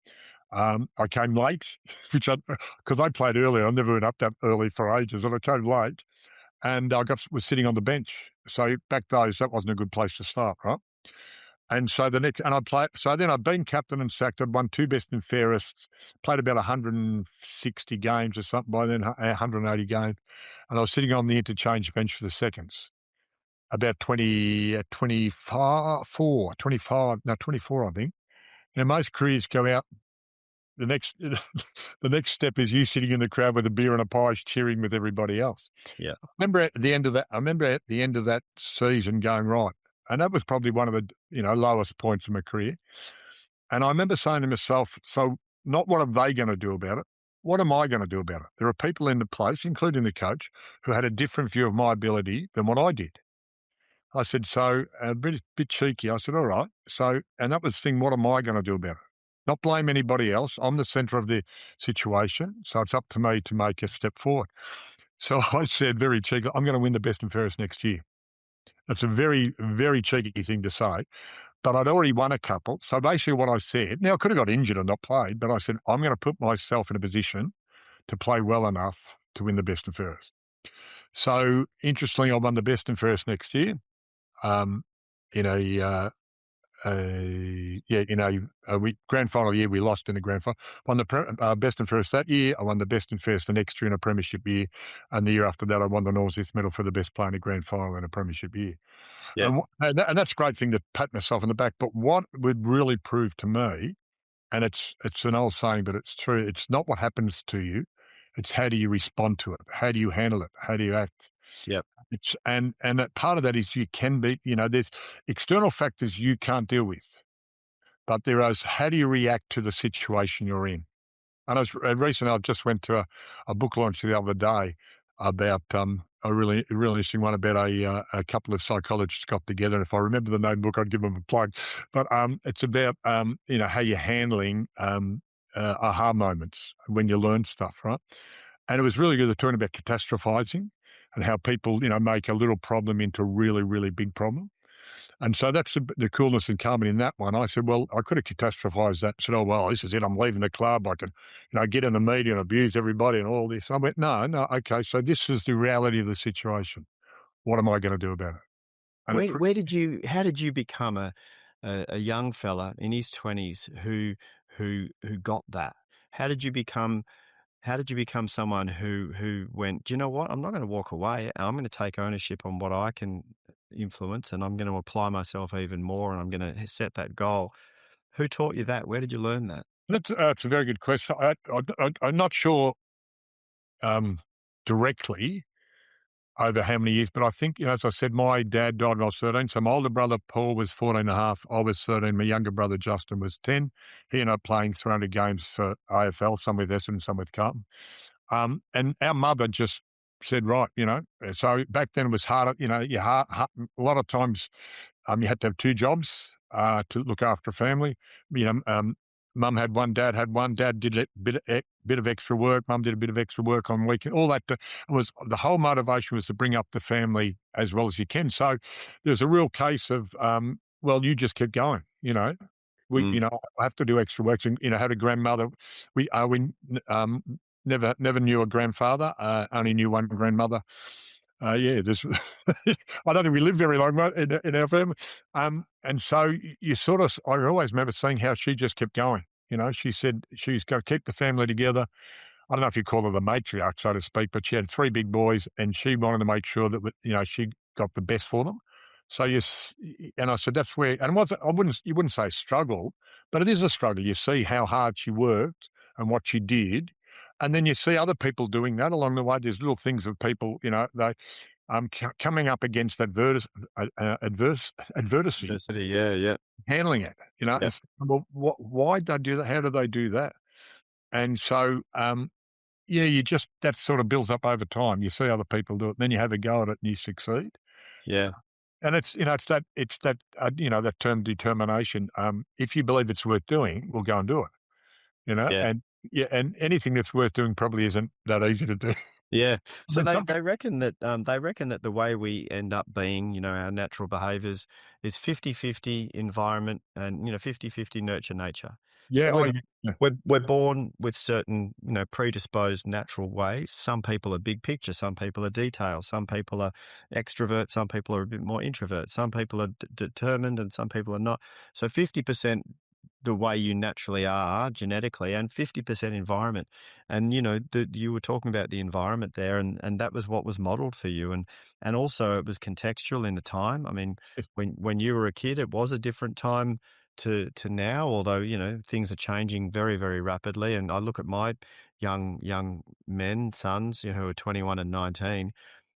I came late, because I played earlier. I've never been up that early for ages, and I came late and was sitting on the bench. So back those, that wasn't a good place to start, right? And so then I'd been captain and sacked. I'd won 2 best and fairest, played about 160 games or something by then, 180 games. And I was sitting on the interchange bench for the seconds, about 24, I think. Now, most careers go out. The next, the next step is you sitting in the crowd with a beer and a pie cheering with everybody else. Yeah. I remember at the end of that season going, right, and that was probably one of the lowest points of my career. And I remember saying to myself, so not what are they going to do about it? What am I going to do about it? There are people in the place, including the coach, who had a different view of my ability than what I did. I said, so a bit cheeky. I said, all right. So, and that was the thing, what am I going to do about it? Not blame anybody else. I'm the centre of the situation, so it's up to me to make a step forward. So I said very cheeky, I'm going to win the best and fairest next year. That's a very, very cheeky thing to say, but I'd already won a couple. So basically what I said, now I could have got injured and not played, but I said, I'm going to put myself in a position to play well enough to win the best and fairest. So interestingly, I won the best and fairest next year. Grand final year, we lost in the grand final. Won the best and fairest that year. I won the best and fairest the next year in a premiership year. And the year after that, I won the North-East medal for the best player in a grand final in a premiership year. Yeah. And that's a great thing to pat myself on the back. But what would really prove to me, and it's an old saying, but it's true, it's not what happens to you. It's how do you respond to it? How do you handle it? How do you act? Yep. And that part of that is you can be, there's external factors you can't deal with, but there is how do you react to the situation you're in? And recently I just went to a book launch the other day about a really interesting one about a couple of psychologists got together. And if I remember the name of the book, I'd give them a plug. But it's about how you're handling aha moments when you learn stuff, right? And it was really good. They're talking about catastrophizing. and how people, make a little problem into a really, really big problem. And so that's the coolness and calming in that one. I said, well, I could have catastrophized that and said, oh, well, this is it. I'm leaving the club. I can, get in the media and abuse everybody and all this. I went, no, no, okay. So this is the reality of the situation. What am I going to do about it? And How did you become a young fella in his 20s who got that? How did you become someone who went, "Do you know what? I'm not gonna walk away. I'm gonna take ownership on what I can influence, and I'm gonna apply myself even more, and I'm gonna set that goal." Who taught you that? Where did you learn that? that's a very good question. I'm not sure um, directly over how many years, but I think, as I said, my dad died when I was 13. So my older brother, Paul, was 14 and a half. I was 13. My younger brother, Justin, was 10. He ended up playing 300 games for AFL, some with Essendon, some with Carlton. And our mother just said, right, so back then it was harder, a lot of times you had to have two jobs to look after a family. Mum had one, dad had one. Dad did a bit of extra work. Mum did a bit of extra work on weekend. All that was the whole motivation was to bring up the family as well as you can. So there's a real case of, well, you just keep going. Mm. I have to do extra work. And had a grandmother. We never knew a grandfather. Only knew one grandmother. Yeah, there's. I don't think we lived very long, mate, in our family. And so you sort of. I always remember seeing how she just kept going. She said she's going to keep the family together. I don't know if you call her the matriarch, so to speak, but she had three big boys, and she wanted to make sure that she got the best for them. So yes, and I said that's where, and it wasn't. You wouldn't say struggle, but it is a struggle. You see how hard she worked and what she did, and then you see other people doing that along the way. There's little things of people, they coming up against adversity, Diversity, yeah, yeah, handling it, yeah, and well, why did they do that? How do they do that? And so, yeah, that sort of builds up over time. You see other people do it, then you have a go at it and you succeed. yeah, And that term determination. If you believe it's worth doing, we'll go and do it. yeah. And yeah, and anything that's worth doing probably isn't that easy to do. Yeah. I So mean, they reckon that the way we end up being, our natural behaviors is 50-50 environment and 50-50 nurture nature. So yeah, yeah, we're born with certain, predisposed natural ways. Some people are big picture, some people are detail, some people are extrovert, some people are a bit more introvert, some people are determined and some people are not. So 50% the way you naturally are genetically and 50% environment. And, you were talking about the environment there and that was what was modeled for you. And also it was contextual in the time. I mean, when you were a kid, it was a different time to now, although, things are changing very, very rapidly. And I look at my young men, sons, who are 21 and 19,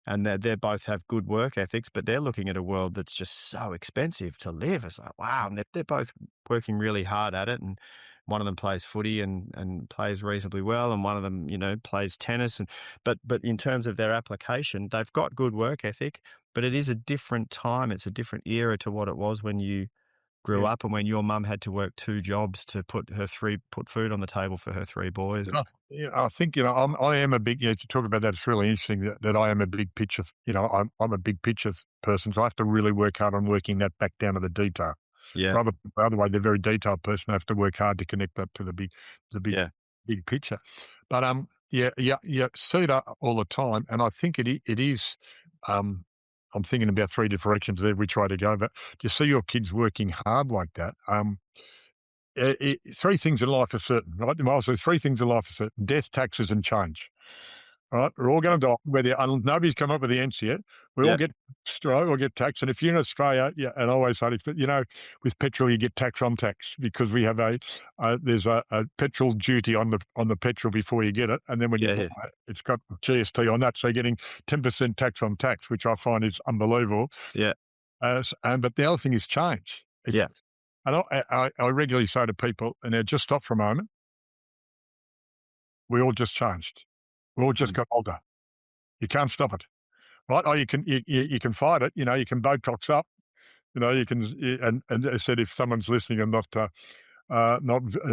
and they both have good work ethics, but they're looking at a world that's just so expensive to live. It's like, wow, and they're both working really hard at it. And one of them plays footy and plays reasonably well, and one of them, plays tennis. But in terms of their application, they've got good work ethic, but it is a different time. It's a different era to what it was when you grew yeah. up and when your mum had to work two jobs to put food on the table for her three boys. I think I am a big. To talk about that, it's really interesting that I am a big picture. I'm a big picture person, so I have to really work hard on working that back down to the detail. Yeah, For other way, they're very detailed person. I have to work hard to connect that to the big, yeah, big picture. But yeah, yeah, yeah. See that all the time, and I think it is. Um, I'm thinking about three directions there we try to go, but to see your kids working hard like that. Three things in life are certain, right? Miles says three things in life are certain: death, taxes, and change. Right? We're all going to die. Nobody's come up with the answer yet. We all yeah, get or get taxed. And if you're in Australia, yeah, and I always say this, but with petrol, you get tax on tax because we have there's a petrol duty on the petrol before you get it, and then when you yeah, buy yeah, it, it's got GST on that, so you're getting 10% tax on tax, which I find is unbelievable. yeah, But the other thing is change. yeah. And I regularly say to people, and now just stop for a moment. We all just changed. We all just Mm. got older. You can't stop it, right? Oh, you can fight it. You can Botox up. You can. And as I said, if someone's listening and not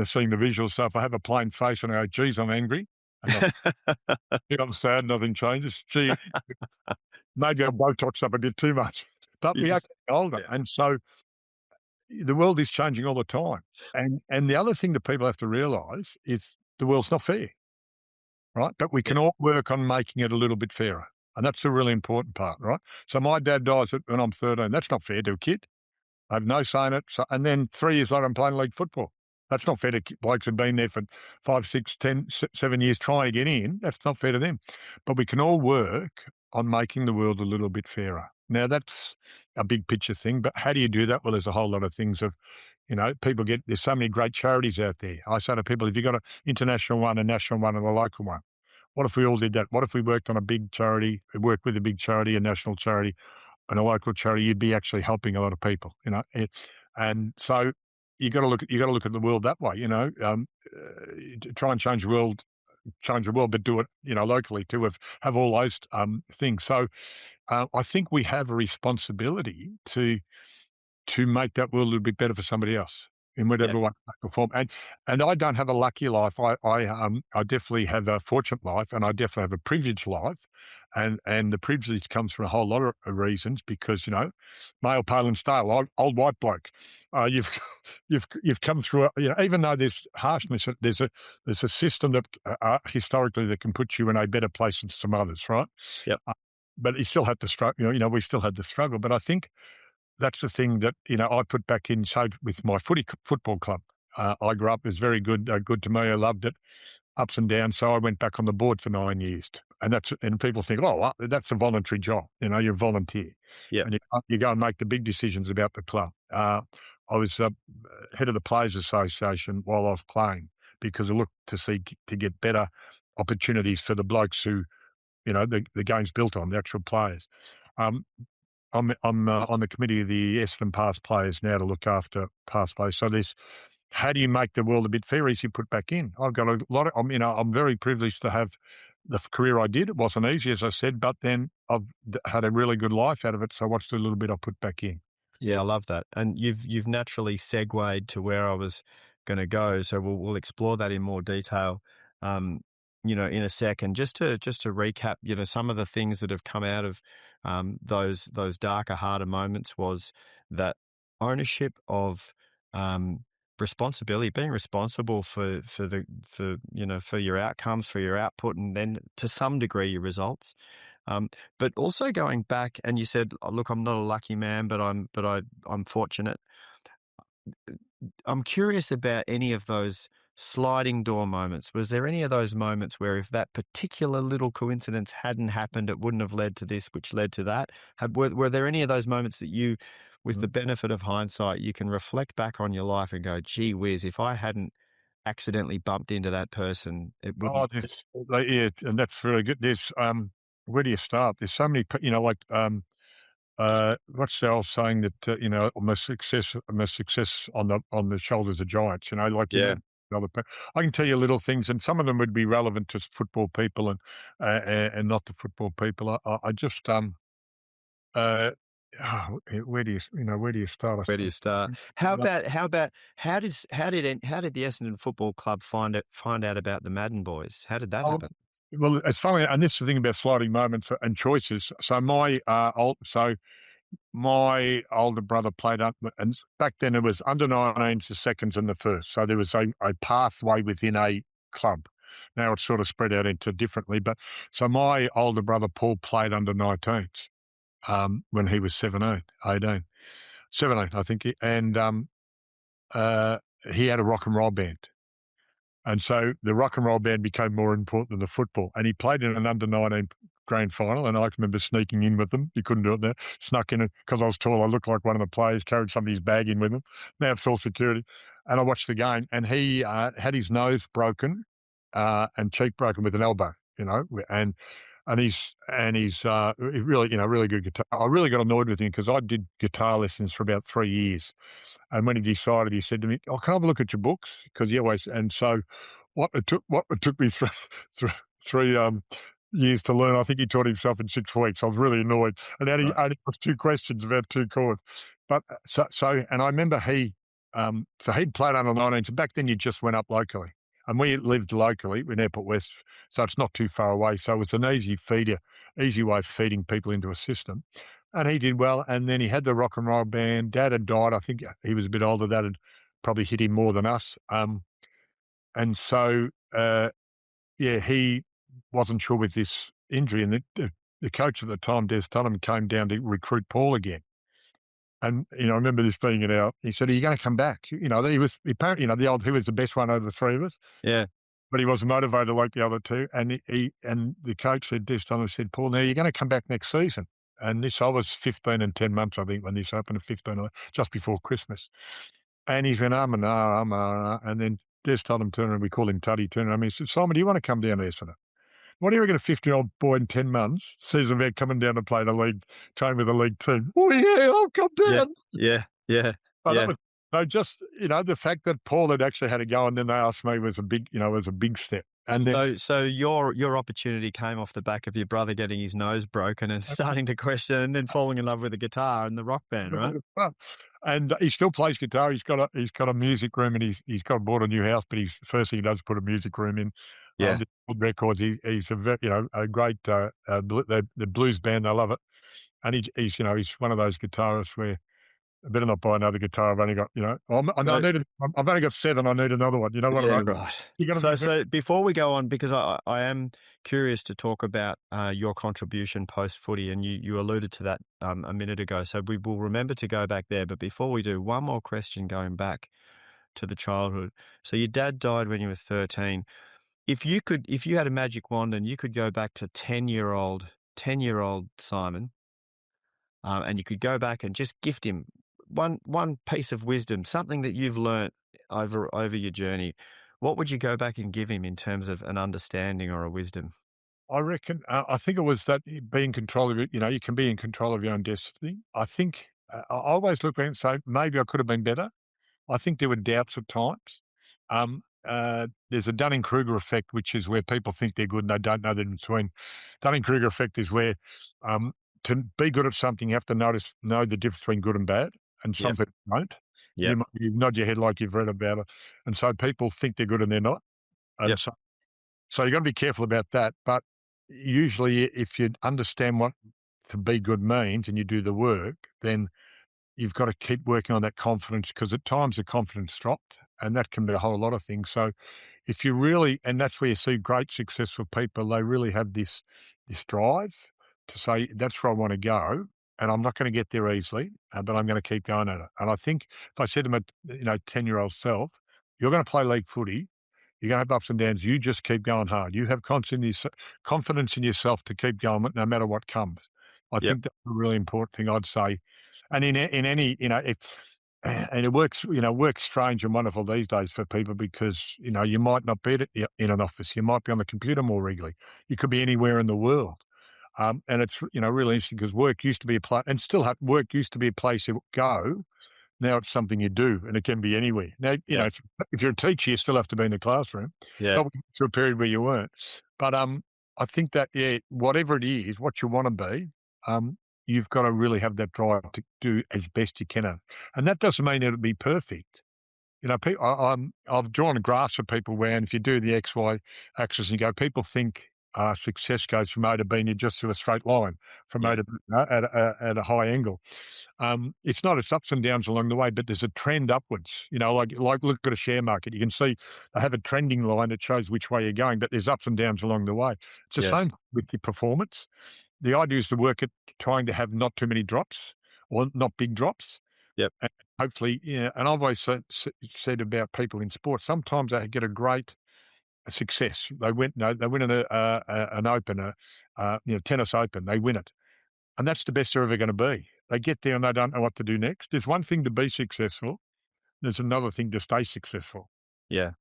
seeing the visual stuff, I have a plain face and I go, "Geez, I'm angry." And I'm sad nothing changes. Gee, maybe I Botox up a bit too much, but You we are just getting older, yeah. and so the world is changing all the time. And the other thing that people have to realise is the world's not fair, right? But we Yeah. can all work on making it a little bit fairer, and that's the really important part, right? So my dad dies when I'm 13. That's not fair to a kid. I have no say in it. So, and then 3 years later, I'm playing league football. That's not fair to blokes who've been there for 5, 6, 10, 7 years trying to get in. That's not fair to them. But we can all work on making the world a little bit fairer. Now, that's a big picture thing, but how do you do that? Well, there's a whole lot of things of, there's so many great charities out there. I say to people, if you've got an international one, a national one, and a local one, what if we all did that? What if we worked on a big charity, worked with a big charity, a national charity, and a local charity? You'd be actually helping a lot of people, and so you got to look at the world that way, to try and change the world, but do it, locally to have all those things. So I think we have a responsibility to make that world a little bit better for somebody else in Yeah. whatever way, shape, or form. And I don't have a lucky life. I definitely have a fortunate life, and I definitely have a privileged life. And the privilege comes from a whole lot of reasons because male, pale, and stale, old white bloke. You've you've come through. Even though there's harshness, there's a system that historically that can put you in a better place than some others, right? Yep. Uh, but you still have to struggle. We still had to struggle. But I think that's the thing that, I put back in, so with my football club. I grew up, it was very good to me. I loved it, ups and downs. So I went back on the board for 9 years. And people think, oh, well, that's a voluntary job. You're a volunteer. Yep. And you go and make the big decisions about the club. I was head of the Players Association while I was playing because I looked to get better opportunities for the blokes who, the game's built on, the actual players. Um, I'm on the committee of the Essendon past players now to look after past players. So there's how do you make the world a bit fairer? Is you put back in. I've got a lot of. I'm very privileged to have the career I did. It wasn't easy, as I said, but then I've had a really good life out of it. So what's the little bit I put back in? Yeah, I love that. And you've naturally segued to where I was going to go. So we'll explore that in more detail, um, in a second. Just to recap, some of the things that have come out of those darker, harder moments was that ownership of responsibility, being responsible for your outcomes, for your output, and then to some degree your results. But also going back, and you said, "Oh, look, I'm not a lucky man, but I'm fortunate." I'm curious about any of those sliding door moments. Was there any of those moments where if that particular little coincidence hadn't happened, it wouldn't have led to this, which led to that? Were there any of those moments that you, with the Mm. benefit of hindsight, you can reflect back on your life and go, "Gee whiz, if I hadn't accidentally bumped into that person, it wouldn't." Oh, yeah, and that's really good. Where do you start? There's so many, what's the old saying that most success on the shoulders of giants. Like Yeah. other. I can tell you little things, and some of them would be relevant to football people and not to football people. I just uh, where do you start? I Where do you suppose. start? How did the Essendon Football Club find out about the Madden boys? How did that Oh, happen? well, it's funny, and this is the thing about sliding moments and choices. My older brother played up, and back then it was under 19s, the seconds, and the first. So there was a pathway within a club. Now it's sort of spread out into differently, but so my older brother Paul played under 19s when he was 17, 18, 17, I think, and uh, he had a rock and roll band. And so the rock and roll band became more important than the football. And he played in an under 19 grand final. And I can remember sneaking in with them. You couldn't do it there. Snuck in because I was tall. I looked like one of the players, carried somebody's bag in with him. Now it's all security. And I watched the game. And he had his nose broken and cheek broken with an elbow, and he's really good guitar. I really got annoyed with him because I did guitar lessons for about 3 years. And when he decided, he said to me, "Oh, can I have a look at your books?" Because he always, and so what it took me three years to learn, I think he taught himself in 6 weeks. I was really annoyed, and Right. only asked 2 questions about 2 chords. But and I remember so he'd played under 19s, and back then you just went up locally. And we lived locally in Airport West, so it's not too far away. So it was an easy way of feeding people into a system. And he did well. And then he had the rock and roll band. Dad had died. I think he was a bit older. That had probably hit him more than us. And so, yeah, he wasn't sure with this injury. And the coach at the time, Des Tunham, came down to recruit Paul again. And, I remember this being it out. He said, "Are you going to come back?" He was apparently, who was the best one out of the three of us, Yeah. but he wasn't motivated like the other two. And the coach said, this time, said, "Paul, now you're going to come back next season." And I was 15 and 10 months, I think, when this happened, 15, just before Christmas. And he said, and then Des told him, turn around, we call him Tuddy, turn around, he said, "Simon, do you want to come down there, Essendon? What do you reckon a 50-year-old boy in 10 months sees about coming down to play the league, train with the league team?" "Oh, yeah, I'll come Yeah. down." Yeah. Yeah. But that Yeah. was so just, the fact that Paul had actually had a go and then they asked me was a big step. And then So your opportunity came off the back of your brother getting his nose broken and starting to question and then falling in love with the guitar and the rock band, right? well, and he still plays guitar. He's got a music room and he's got bought a new house, but he's first thing he does is put a music room in. Yeah. The records. He's a great the blues band. I love it. And he's one of those guitarists where I better not buy another guitar. I've only got, So I've only got seven. I need another one. You know what I yeah, mean? right. You got to So be very. so before we go on, because I am curious to talk about your contribution post footy, and you alluded to that a minute ago. So we will remember to go back there. But before we do, one more question going back to the childhood. So your dad died when you were 13. If you had a magic wand and you could go back to 10-year-old Simon, and you could go back and just gift him one piece of wisdom, something that you've learnt over your journey, what would you go back and give him in terms of an understanding or a wisdom? I reckon. I think it was that be in control of it. You can be in control of your own destiny. I think I always look back and say maybe I could have been better. I think there were doubts at times. There's a Dunning-Kruger effect, which is where people think they're good and they don't know the difference between. Dunning-Kruger effect is where to be good at something, you have to know the difference between good and bad, and some Yep. people don't. Yep. You nod your head like you've read about it, and so people think they're good and they're not, and Yep. so you got to be careful about that. But usually, if you understand what to be good means and you do the work, then you've got to keep working on that confidence because at times the confidence dropped, and that can be a whole lot of things. So if you really, and that's where you see great successful people, they really have this drive to say that's where I want to go, and I'm not going to get there easily, but I'm going to keep going at it. And I think if I said to my 10-year-old self, "You're going to play league footy. You're going to have ups and downs. You just keep going hard. You have confidence in yourself to keep going no matter what comes." I Yep. think that's a really important thing I'd say. And in any, if and it works strange and wonderful these days for people because, you might not be in an office. You might be on the computer more regularly. You could be anywhere in the world. And it's, really interesting because work used to be a place and still work used to be a place you go. Now it's something you do, and it can be anywhere. Now, Yep. if you're a teacher, you still have to be in the classroom, Yeah. but to a period where you weren't. But I think that, yeah, whatever it is, what you want to be, you've got to really have that drive to do as best you can. And that doesn't mean it'll be perfect. People, I've drawn a graph for people where, and if you do the XY axis and you go, people think success goes from A to B and you just do a straight line from A Yeah. to B at a high angle. It's not, it's ups and downs along the way, but there's a trend upwards. Like look at a share market. You can see they have a trending line that shows which way you're going, but there's ups and downs along the way. It's the Yeah. same with your performance. The idea is to work at trying to have not too many drops or not big drops. Yep. And hopefully, and I've always said about people in sports, sometimes they get a great success. They win an open, tennis open, they win it. And that's the best they're ever going to be. They get there and they don't know what to do next. There's one thing to be successful. There's another thing to stay successful. Yeah.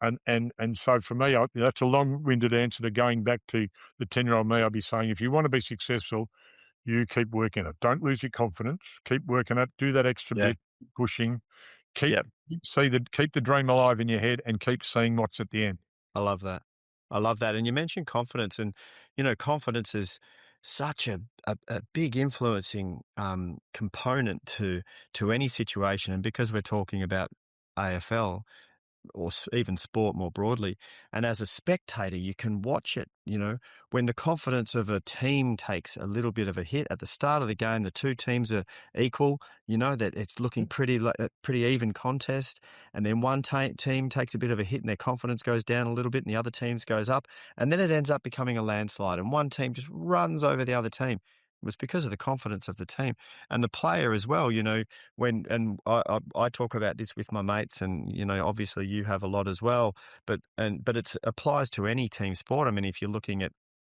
And so for me, that's a long-winded answer to going back to the 10-year-old me. I'd be saying, if you want to be successful, you keep working it. Don't lose your confidence. Keep working it. Do that extra Yeah. bit, pushing. Keep Yep. keep the dream alive in your head and keep seeing what's at the end. I love that. I love that. And you mentioned confidence, and confidence is such a big influencing component to any situation. And because we're talking about AFL, or even sport more broadly. And as a spectator, you can watch it, when the confidence of a team takes a little bit of a hit at the start of the game, the two teams are equal, that it's looking pretty even contest. And then one team takes a bit of a hit and their confidence goes down a little bit and the other team's goes up. And then it ends up becoming a landslide and one team just runs over the other team. It was because of the confidence of the team and the player as well, I talk about this with my mates and, obviously you have a lot as well, but it applies to any team sport. I mean, if you're looking at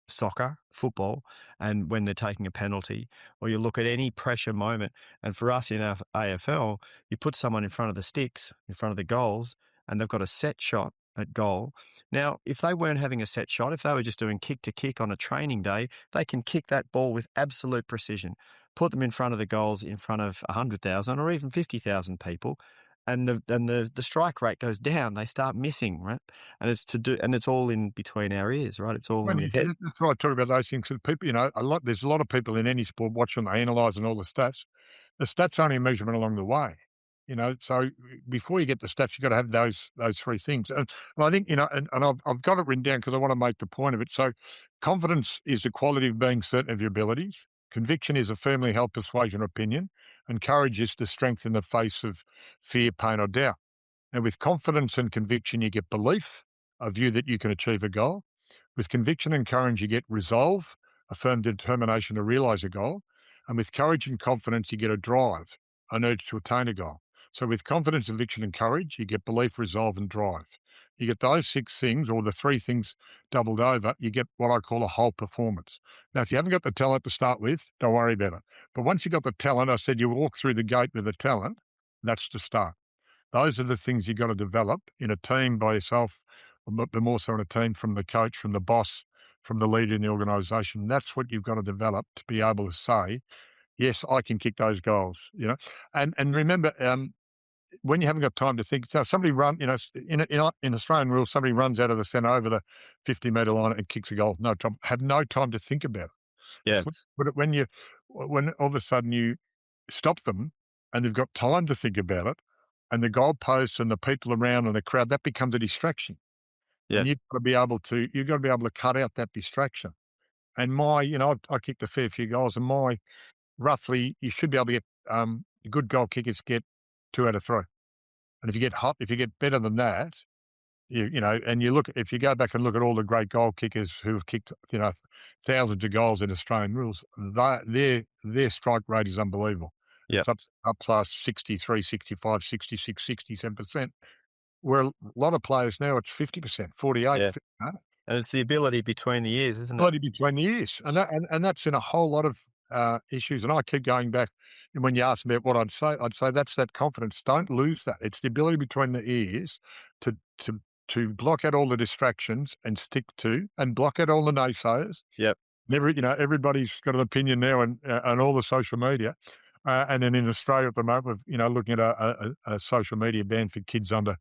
soccer, football, and when they're taking a penalty, or you look at any pressure moment, and for us in our AFL, you put someone in front of the sticks, in front of the goals, and they've got a set shot at goal. Now, if they weren't having a set shot, if they were just doing kick to kick on a training day, they can kick that ball with absolute precision. Put them in front of the goals in front of 100,000 or even 50,000 people, and the strike rate goes down. They start missing, right? And it's all in between our ears, right? It's all Well, in the head. that's why I talk about those things. 'Cause people, there's a lot of people in any sport watching, they analysing all the stats. The stats only a measurement along the way, So before you get the stats, you've got to have those three things. And I think, and I've got it written down because I want to make the point of it. So confidence is the quality of being certain of your abilities. Conviction is a firmly held persuasion or opinion. And courage is the strength in the face of fear, pain, or doubt. And with confidence and conviction, you get belief, a view that you can achieve a goal. With conviction and courage, you get resolve, a firm determination to realise a goal. And with courage and confidence, you get a drive, an urge to attain a goal. So with confidence, conviction, and courage, you get belief, resolve, and drive. You get those six things, or the three things doubled over, you get what I call a whole performance. Now, if you haven't got the talent to start with, don't worry about it. But once you've got the talent, I said you walk through the gate with the talent, that's the start. Those are the things you've got to develop in a team by yourself, but more so in a team from the coach, from the boss, from the leader in the organisation. That's what you've got to develop to be able to say, yes, I can kick those goals. And remember, when you haven't got time to think, so somebody in Australian rules, somebody runs out of the centre over the 50-metre line and kicks a goal. No time, have no time to think about it. Yeah, But when all of a sudden you stop them and they've got time to think about it, and the goalposts and the people around and the crowd, that becomes a distraction. yeah, And you've got to be able to cut out that distraction. And I kicked a fair few goals, and roughly, you should be able to get good goal kickers get 2 out of 3. And if you get better than that, and if you go back and look at all the great goal kickers who have kicked, thousands of goals in Australian rules, their strike rate is unbelievable. yeah, It's up plus 63, 65, 66, 67%. Where a lot of players now, it's 50%, 48, yeah. And it's the ability between the ears, isn't it? ability between the ears, and that's in a whole lot of issues. And I keep going back, and when you ask me what I'd say that's that confidence. Don't lose that. It's the ability between the ears to to to block out all the distractions and stick to, and block out all the naysayers. Yep. Everybody's got an opinion now, and all the social media. And then in Australia at the moment, looking at a social media ban for kids under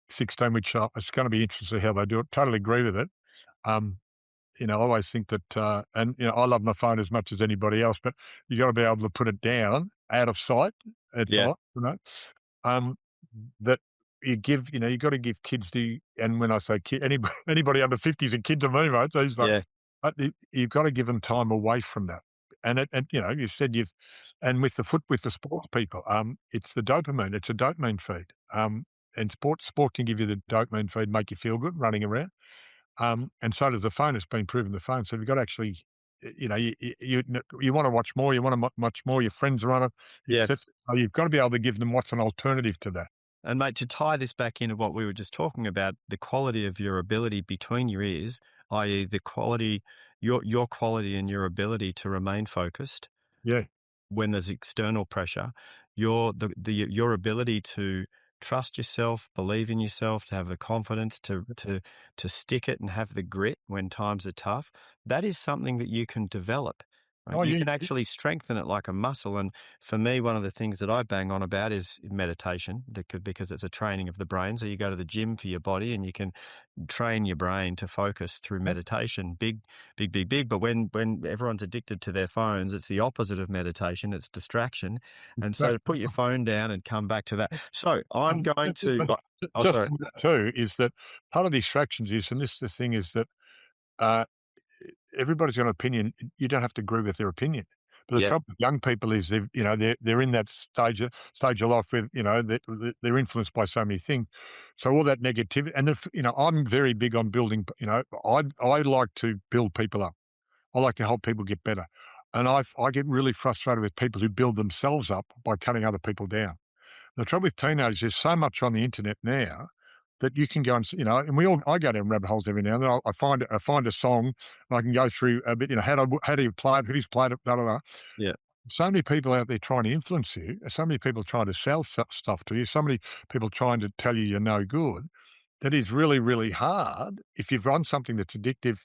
16, which it's going to be interesting to see how they do it. Totally agree with it. Um, I always think that, and I love my phone as much as anybody else, but you got to be able to put it down out of sight at Yeah, times. Um, that you got to give kids and when I say kid, anybody under 50 is a kid to me, mate. These days, yeah, but you've got to give them time away from that. And you said and with the sports people, it's the dopamine. It's a dopamine feed. And sport can give you the dopamine feed, make you feel good running around. And so does the phone. It's been proven the phone. So you've got to actually, you want to watch more. You want to watch more. Your friends are on it. yeah. So you've got to be able to give them what's an alternative to that. And mate, to tie this back into what we were just talking about, the quality of your ability between your ears, i.e. the quality, your quality and your ability to remain focused Yeah, when there's external pressure, your ability to trust yourself, believe in yourself, to have the confidence to stick it and have the grit when times are tough, that is something that you can develop. Right? Oh, You you, can actually strengthen it like a muscle. And for me, one of the things that I bang on about is meditation because it's a training of the brain. So you go to the gym for your body and you can train your brain to focus through meditation. Big, big, big, big. But when everyone's addicted to their phones, it's the opposite of meditation. It's distraction. And so to put your phone down and come back to that. So I'm going to. but Oh, just sorry. on that too is that part of distractions is, and this is the thing is that uh, everybody's got an opinion. You don't have to agree with their opinion. But the Yeah. trouble with young people is they're in that stage of life where they're influenced by so many things. So all that negativity, and I'm very big on building. I like to build people up. I like to help people get better, and I get really frustrated with people who build themselves up by cutting other people down. The trouble with teenagers, there's so much on the internet now that you can go and and I go down rabbit holes every now and then. I find a song, and I can go through a bit. How do you play it? Who's played it? Da da da. Yeah. So many people out there trying to influence you. So many people trying to sell stuff to you. So many people trying to tell you you're no good. That is really, really hard if you've run something that's addictive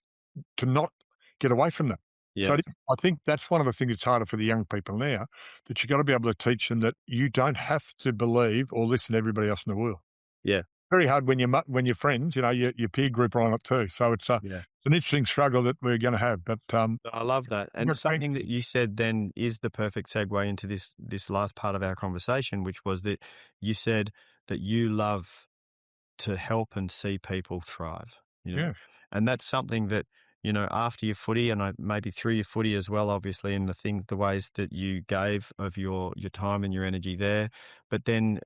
to not get away from that. Yeah. So I think that's one of the things that's harder for the young people now, that you've got to be able to teach them that you don't have to believe or listen to everybody else in the world. Yeah. Very hard when your friends, your peer group are on it too. So it's Yeah. an interesting struggle that we're going to have. But I love that. And but thank something that you said then is the perfect segue into this last part of our conversation, which was that you said that you love to help and see people thrive, yeah, and that's something that, after your footy and maybe through your footy as well, obviously, in the ways that you gave of your time and your energy there, but then,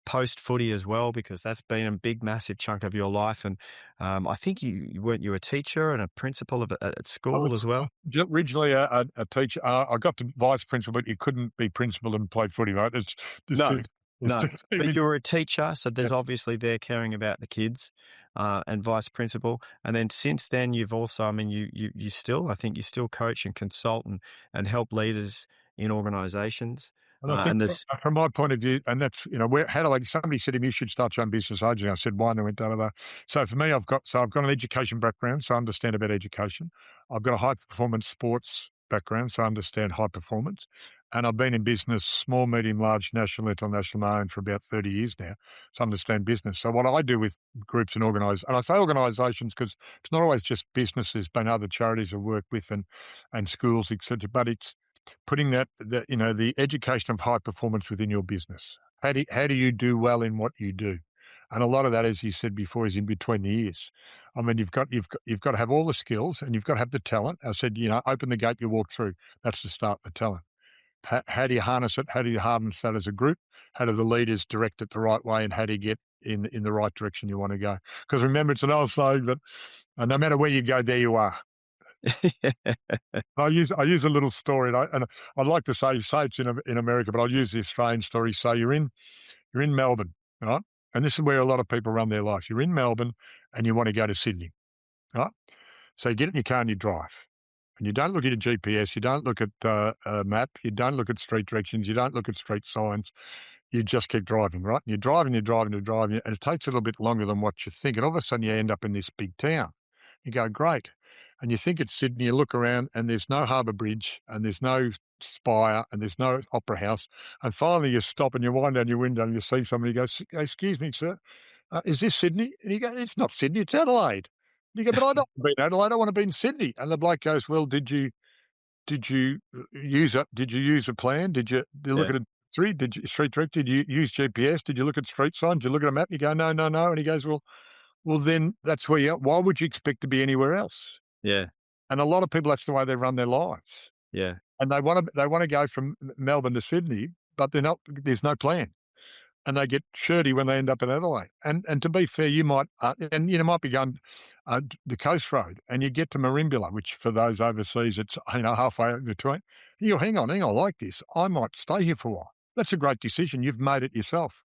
post footy as well, because that's been a big, massive chunk of your life. And, I think weren't you a teacher and a principal at I was school as well? originally a teacher. I got to vice principal, but you couldn't be principal and play footy, right? It's just No, too, it's no. too, But you were a teacher, so yeah. there's obviously there caring about the kids, and vice principal. And then since then, you've also, I mean, you still, I think you still coach and consult and help leaders in organisations. And I think And there's, from my point of view, and that's, how do somebody said to me, you should start your own business agent. I said, why? And I went, da, da, da. So for me, I've got an education background, so I understand about education. I've got a high performance sports background, so I understand high performance. And I've been in business, small, medium, large, national, international, known for about 30 years now. So I understand business. So what I do with groups and and I say organisations because it's not always just businesses, there's been other charities I work with and schools, etc. But it's putting the education of high performance within your business. How do you do well in what you do? And a lot of that, as you said before, is in between the ears. I mean, you've got to have all the skills and you've got to have the talent. I said, open the gate, you walk through. That's the start, the talent. How do you harness it? How do you harness that as a group? How do the leaders direct it the right way? And how do you get in the right direction you want to go? Because remember, it's an old saying that no matter where you go, there you are. I use a little story, and I'd like to say it's in America, but I'll use the Australian story. So you're in Melbourne, right? And this is where a lot of people run their lives. You're in Melbourne, and you want to go to Sydney, right? So you get in your car and you drive, and you don't look at your GPS, you don't look at a map, you don't look at street directions, you don't look at street signs. You just keep driving, right? And you're driving, you're driving, you're driving, and it takes a little bit longer than what you think. And all of a sudden, you end up in this big town. You go, great. And you think it's Sydney, you look around and there's no harbour bridge and there's no spire and there's no opera house. And finally you stop and you wind down your window and you see somebody go, excuse me, sir, is this Sydney? And you go, it's not Sydney, it's Adelaide. And you go, but I don't want to be in Adelaide, I want to be in Sydney. And the bloke goes, well, did you use a plan? Did you look Yeah, at a street direct? Did you use GPS? Did you look at street signs? Did you look at a map? You go, no, no, no. And he goes, well, then that's where you are. Why would you expect to be anywhere else? yeah, And a lot of people, that's the way they run their lives. yeah, And they want to go from Melbourne to Sydney, but there's no plan. And they get shirty when they end up in Adelaide. And to be fair, you might might be going the coast road, and you get to Merimbula, which for those overseas, it's halfway in between. You go, hang on, I like this. I might stay here for a while. That's a great decision. You've made it yourself,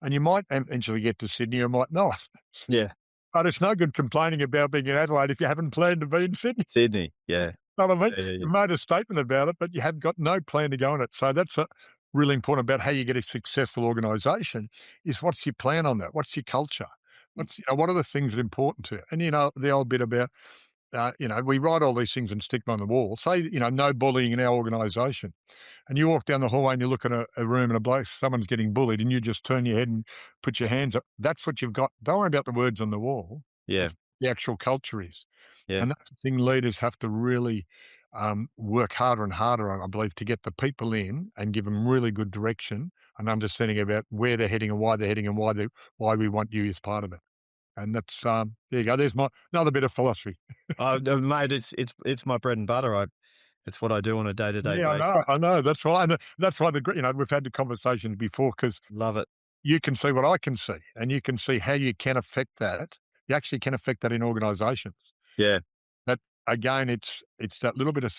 and you might eventually get to Sydney, or might not. yeah. But it's no good complaining about being in Adelaide if you haven't planned to be in Sydney. Sydney, yeah, Know what I mean? yeah, yeah, You yeah. made a statement about it, but you have got no plan to go on it. So that's really important about how you get a successful organisation is what's your plan on that? What's your culture? What are the things that are important to you? And the old bit about we write all these things and stick them on the wall. Say, no bullying in our organisation. And you walk down the hallway and you look at a room and a bloke, someone's getting bullied, and you just turn your head and put your hands up. That's what you've got. Don't worry about the words on the wall. Yeah, It's the actual culture is. yeah. And that's the thing leaders have to really work harder and harder on, I believe, to get the people in and give them really good direction and understanding about where they're heading and why they're heading and why we want you as part of it. And that's there you go. There's my another bit of philosophy. No, mate, it's my bread and butter. It's what I do on a day-to-day Yeah, I basis. know, I know. That's why, and that's why we've had the conversations before because Love it. you can see what I can see, and you can see how you can affect that. You actually can affect that in organisations. Yeah, But again, it's that little bit of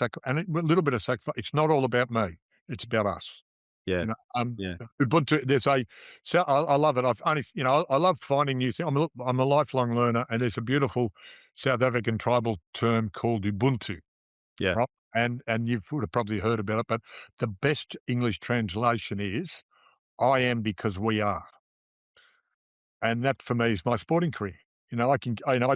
little bit of sacrifice. It's not all about me. It's about us. yeah, You know, yeah, Ubuntu. I love it. I've only, I love finding new things. I'm a lifelong learner, and there's a beautiful South African tribal term called Ubuntu, yeah, right? And you would have probably heard about it, but the best English translation is "I am because we are." And that for me is my sporting career. I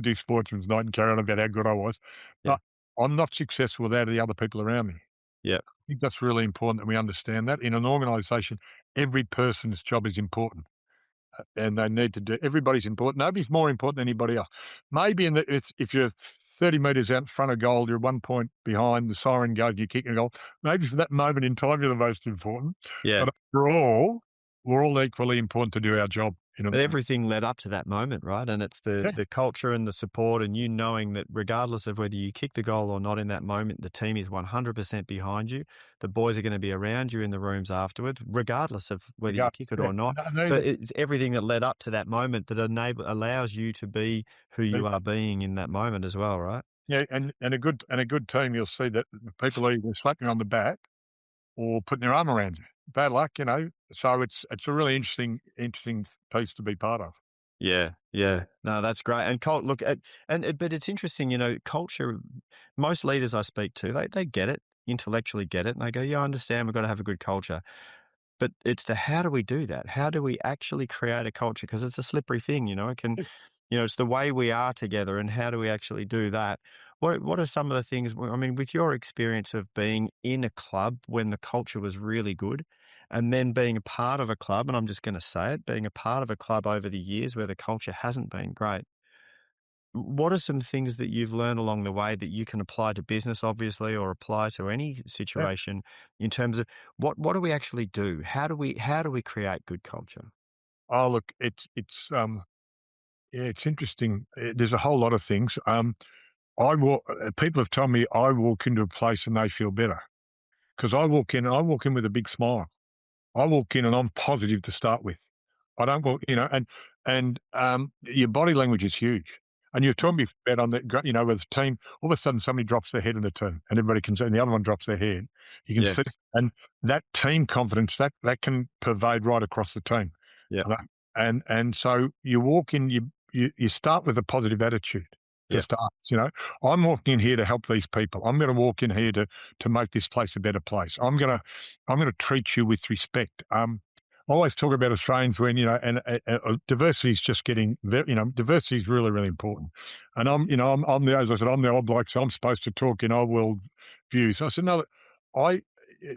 do Sportsman's Night and carry on about how good I was, yeah, but I'm not successful without the other people around me. yeah, I think that's really important that we understand that in an organisation, every person's job is important, and they need to do. Everybody's important. Nobody's more important than anybody else. Maybe if you're 30 metres out in front of goal, you're 1 point behind. The siren goes, you kick a goal. Maybe for that moment in time, you're the most important. yeah. But overall, we're all equally important to do our job. But everything led up to that moment, right? And it's Yeah, the culture and the support and you knowing that regardless of whether you kick the goal or not in that moment, the team is 100% behind you. The boys are going to be around you in the rooms afterwards, regardless of whether you kick it yeah. or not. And So even it's everything that led up to that moment that allows you to be who you are being in that moment as well, right? yeah, and a good team, you'll see that the people are either slapping you on the back or putting their arm around you. Bad luck. So it's a really interesting piece to be part of. Yeah, yeah. No, that's great. And look at but it's interesting, culture. Most leaders I speak to, they get it, intellectually get it, and they go, "Yeah, I understand. We've got to have a good culture." But it's the how do we do that? How do we actually create a culture? Because it's a slippery thing, It can, it's the way we are together, and how do we actually do that? What are some of the things? I mean, with your experience of being in a club when the culture was really good, and then being a part of a club, and I'm just going to say it, being a part of a club over the years where the culture hasn't been great. What are some things that you've learned along the way that you can apply to business, obviously, or apply to any Yeah. situation in terms of what do we actually do? How do we create good culture? Oh, look, yeah, it's interesting. There's a whole lot of things. People have told me I walk into a place and they feel better because I walk in with a big smile. I walk in and I'm positive to start with. I don't walk, and your body language is huge. And you're talking me about with the team, all of a sudden somebody drops their head in the team and everybody can see, and the other one drops their head. You can Yeah, see, and that team confidence that can pervade right across the team. yeah, And so you walk in, you start with a positive attitude for yeah, starts. I'm walking in here to help these people. I'm going to walk in here to make this place a better place. I'm going to treat you with respect. I always talk about Australians when and diversity is just getting very, diversity is really really important. And as I said, I'm the old bloke, so I'm supposed to talk in old world views. I said no, I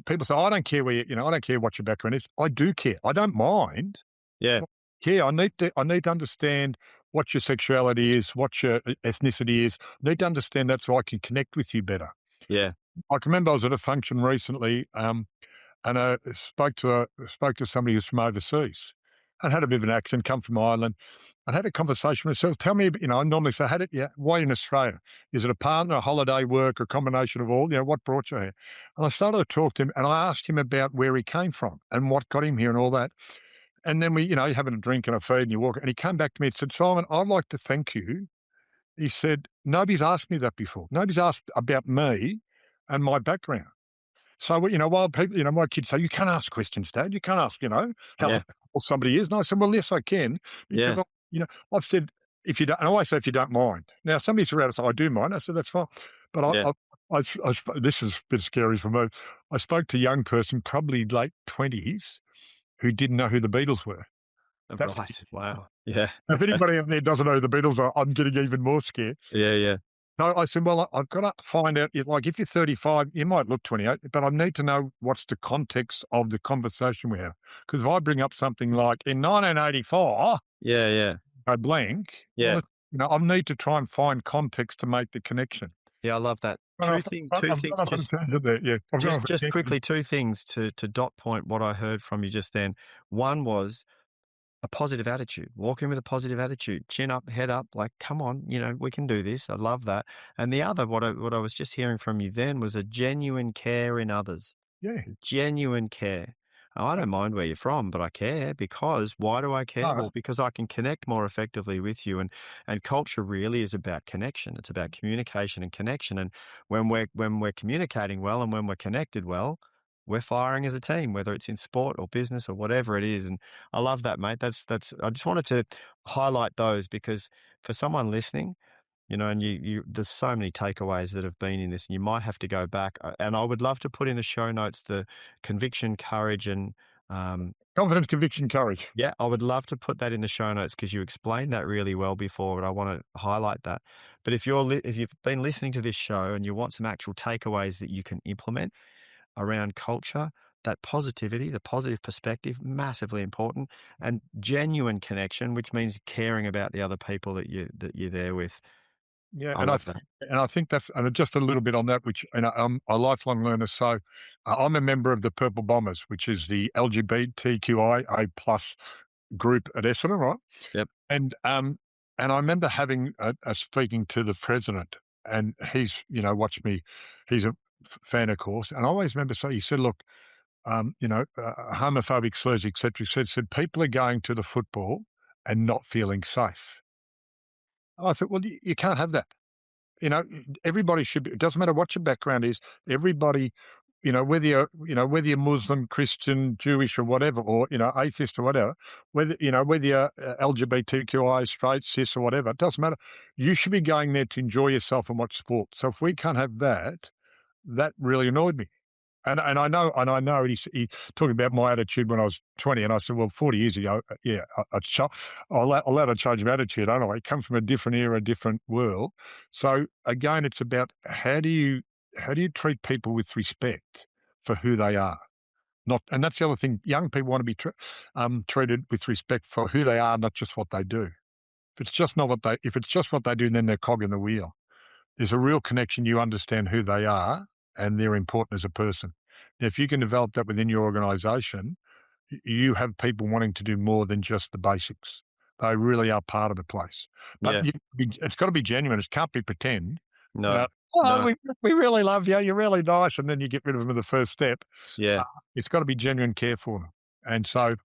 people say I don't care I don't care what your background is. I do care. I don't mind. yeah, Yeah, I need to understand what your sexuality is, what your ethnicity is. I need to understand that so I can connect with you better. yeah, I can remember I was at a function recently, and I spoke to somebody who's from overseas and had a bit of an accent, come from Ireland, and had a conversation with herself. Tell me, I normally say, had it, yeah, why in Australia? Is it a partner, a holiday, work, a combination of all? What brought you here? And I started to talk to him and I asked him about where he came from and what got him here and all that. And then having a drink and a feed and you walk, and he came back to me and said, Simon, I'd like to thank you. He said, nobody's asked me that before. Nobody's asked about me and my background. So, while people, my kids say, you can't ask questions, Dad. You can't ask, how yeah, or somebody is. And I said, well, yes, I can, because, yeah, I've said, if you don't, and I always say, if you don't mind. Now, somebody's around and say, I do mind. I said, that's fine. But yeah. this is a bit scary for me. I spoke to a young person, probably late 20s, who didn't know who the Beatles were. That's Right. Wow. Yeah. If anybody out there doesn't know who the Beatles are, I'm getting even more scared. Yeah, yeah. So I said, well, I've got to find out, like, if you're 35, you might look 28, but I need to know what's the context of the conversation we have. Because if I bring up something like in 1984, Yeah, yeah, I blank, well, yeah. I need to try and find context to make the connection. Yeah, I love that. Two I've things, gone off on a tangent there. Yeah, I've gone off on a just tangent. quickly, two things to dot point what I heard from you just then. One was a positive attitude. Walk in with a positive attitude, chin up, head up, like, come on, we can do this. I love that. And the other, what I was just hearing from you then was a genuine care in others. Yeah. Genuine care. Oh, I don't mind where you're from, but I care because why do I care? No, Well, because I can connect more effectively with you. And culture really is about connection. It's about communication and connection. And when we're communicating well and when we're connected well, we're firing as a team, whether it's in sport or business or whatever it is. And I love that, mate. That's I just wanted to highlight those because for someone listening, and there's so many takeaways that have been in this, and you might have to go back. And I would love to put in the show notes the conviction, courage, and confidence, conviction, courage. yeah, I would love to put that in the show notes because you explained that really well before, but I want to highlight that. But if if you've been listening to this show and you want some actual takeaways that you can implement around culture, that positivity, the positive perspective, massively important, and genuine connection, which means caring about the other people that you're there with. Yeah, I love that. and I think that's and just a little bit on that, which I'm a lifelong learner. So I'm a member of the Purple Bombers, which is the LGBTQIA plus group at Essendon, right? Yep. And I remember having a speaking to the president, and he's watched me. He's a fan, of course, and I always remember. So he said, "Look, homophobic slurs, etc." Said people are going to the football and not feeling safe. I thought, well, you can't have that. Everybody should be, it doesn't matter what your background is, everybody, whether you're Muslim, Christian, Jewish or whatever, or, atheist or whatever, whether you're LGBTQI, straight, cis or whatever, it doesn't matter. You should be going there to enjoy yourself and watch sport. So if we can't have that, that really annoyed me. And I know he talking about my attitude when I was 20, and I said, well, 40 years ago, yeah, I'll let a change of attitude. I don't know. I come from a different era, a different world. So again, it's about how do you treat people with respect for who they are. Not, and that's the other thing. Young people want to be treated with respect for who they are, not just what they do. If it's just what they do, then they're cog in the wheel. There's a real connection. You understand who they are and they're important as a person. Now, if you can develop that within your organisation, you have people wanting to do more than just the basics. They really are part of the place. But Yeah. it's got to be genuine. It can't be pretend. No. Oh, No. we really love you. You're really nice. And then you get rid of them at the first step. Yeah. It's got to be genuine care for them. And so,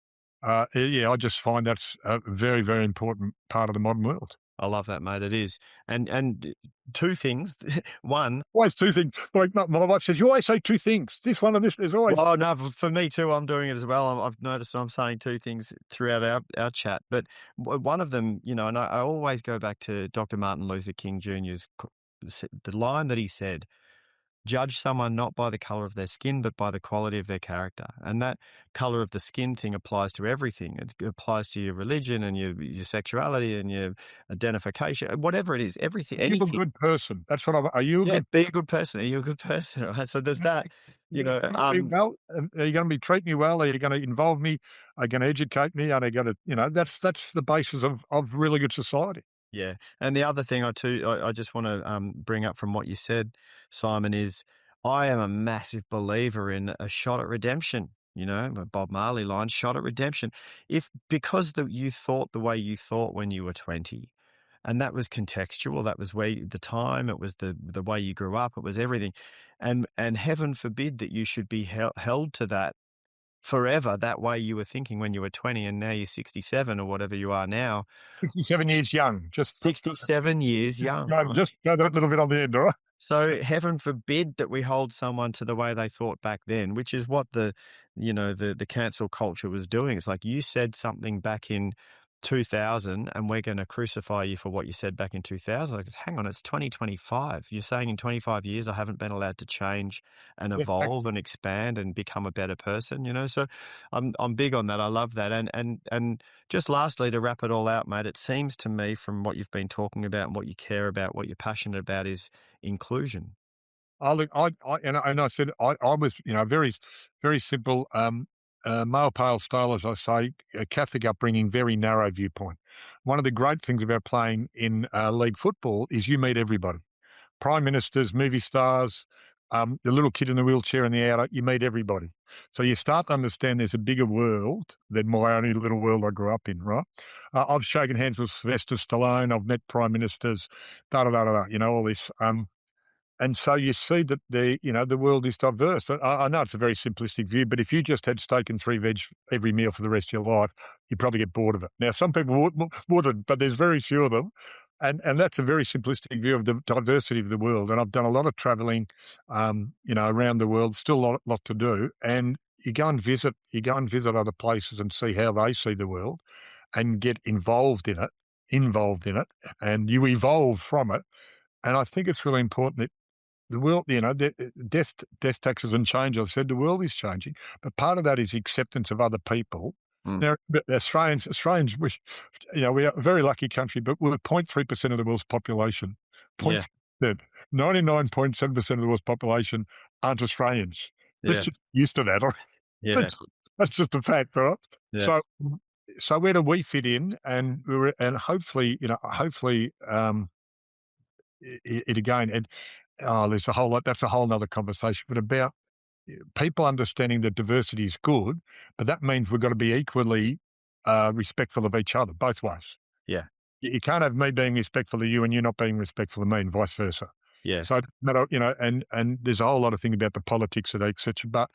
yeah, I just find that's a very, very important part of the modern world. I love that, mate. It is. And two things. One, Always two things. Like my wife says, you always say two things. This one and this. There's always. well, no, for me too, I'm doing it as well. I've noticed I'm saying two things throughout our chat, but one of them, and I always go back to Dr. Martin Luther King Jr.'s, the line that he said, judge someone not by the color of their skin, but by the quality of their character. And that color of the skin thing applies to everything. It applies to your religion and your sexuality and your identification, whatever it is, everything, Are you a anything. good person? That's what are you a Yeah, good be a good person. Are you a good person? Right? So there's that, you gonna treat me well? Are you gonna be treating me well? Are you gonna involve me? Are you gonna educate me? Are they gonna that's the basis of really good society. yeah. And the other thing I just want to bring up from what you said, Simon, is I am a massive believer in a shot at redemption. A Bob Marley line, shot at redemption. If because you thought the way you thought when you were 20, and that was contextual, that was the time, it was the way you grew up, it was everything, and heaven forbid that you should be held to that forever. That way you were thinking when you were 20, and now you're 67 or whatever you are now. 67 years young. Just 67 years young, right? just go that little bit on the end, all right? So heaven forbid that we hold someone to the way they thought back then, which is what the cancel culture was doing. It's like you said something back in 2000 and we're going to crucify you for what you said back in 2000. Like, hang on, it's 2025. You're saying in 25 years I haven't been allowed to change and Yeah, evolve and expand and become a better person, So I'm big on that. I love that. And just lastly, to wrap it all out, mate, it seems to me from what you've been talking about and what you care about, what you're passionate about is inclusion. look, and I said I was, very simple, male pale style, as I say, a Catholic upbringing, very narrow viewpoint. One of the great things about playing in league football is you meet everybody. Prime ministers, movie stars, the little kid in the wheelchair in the outer, you meet everybody. So you start to understand there's a bigger world than my only little world I grew up in, right? I've shaken hands with Sylvester Stallone, I've met prime ministers, da da da da, da, all this. And so you see that the world is diverse. I know it's a very simplistic view, but if you just had steak and 3 veg every meal for the rest of your life, you'd probably get bored of it. Now, some people wouldn't, but there's very few of them. And that's a very simplistic view of the diversity of the world. And I've done a lot of traveling, around the world, still a lot to do. And you go and visit other places and see how they see the world and get involved in it, and you evolve from it. And I think it's really important that the world, death taxes and change. I said the world is changing, but part of that is acceptance of other people. Mm. Now, but Australians, we are a very lucky country, but we're 0.3% of the world's population. Yeah. 99.7% of the world's population aren't Australians. Let's Yeah. just get used to that. Yeah. That's just a fact, right? Yeah. So where do we fit in? And hopefully, it again, and there's a whole lot. That's a whole nother conversation. But about people understanding that diversity is good, but that means we've got to be equally respectful of each other, both ways. Yeah. You can't have me being respectful of you and you not being respectful of me, and vice versa. Yeah. So, and there's a whole lot of thing about the politics of it, etc. But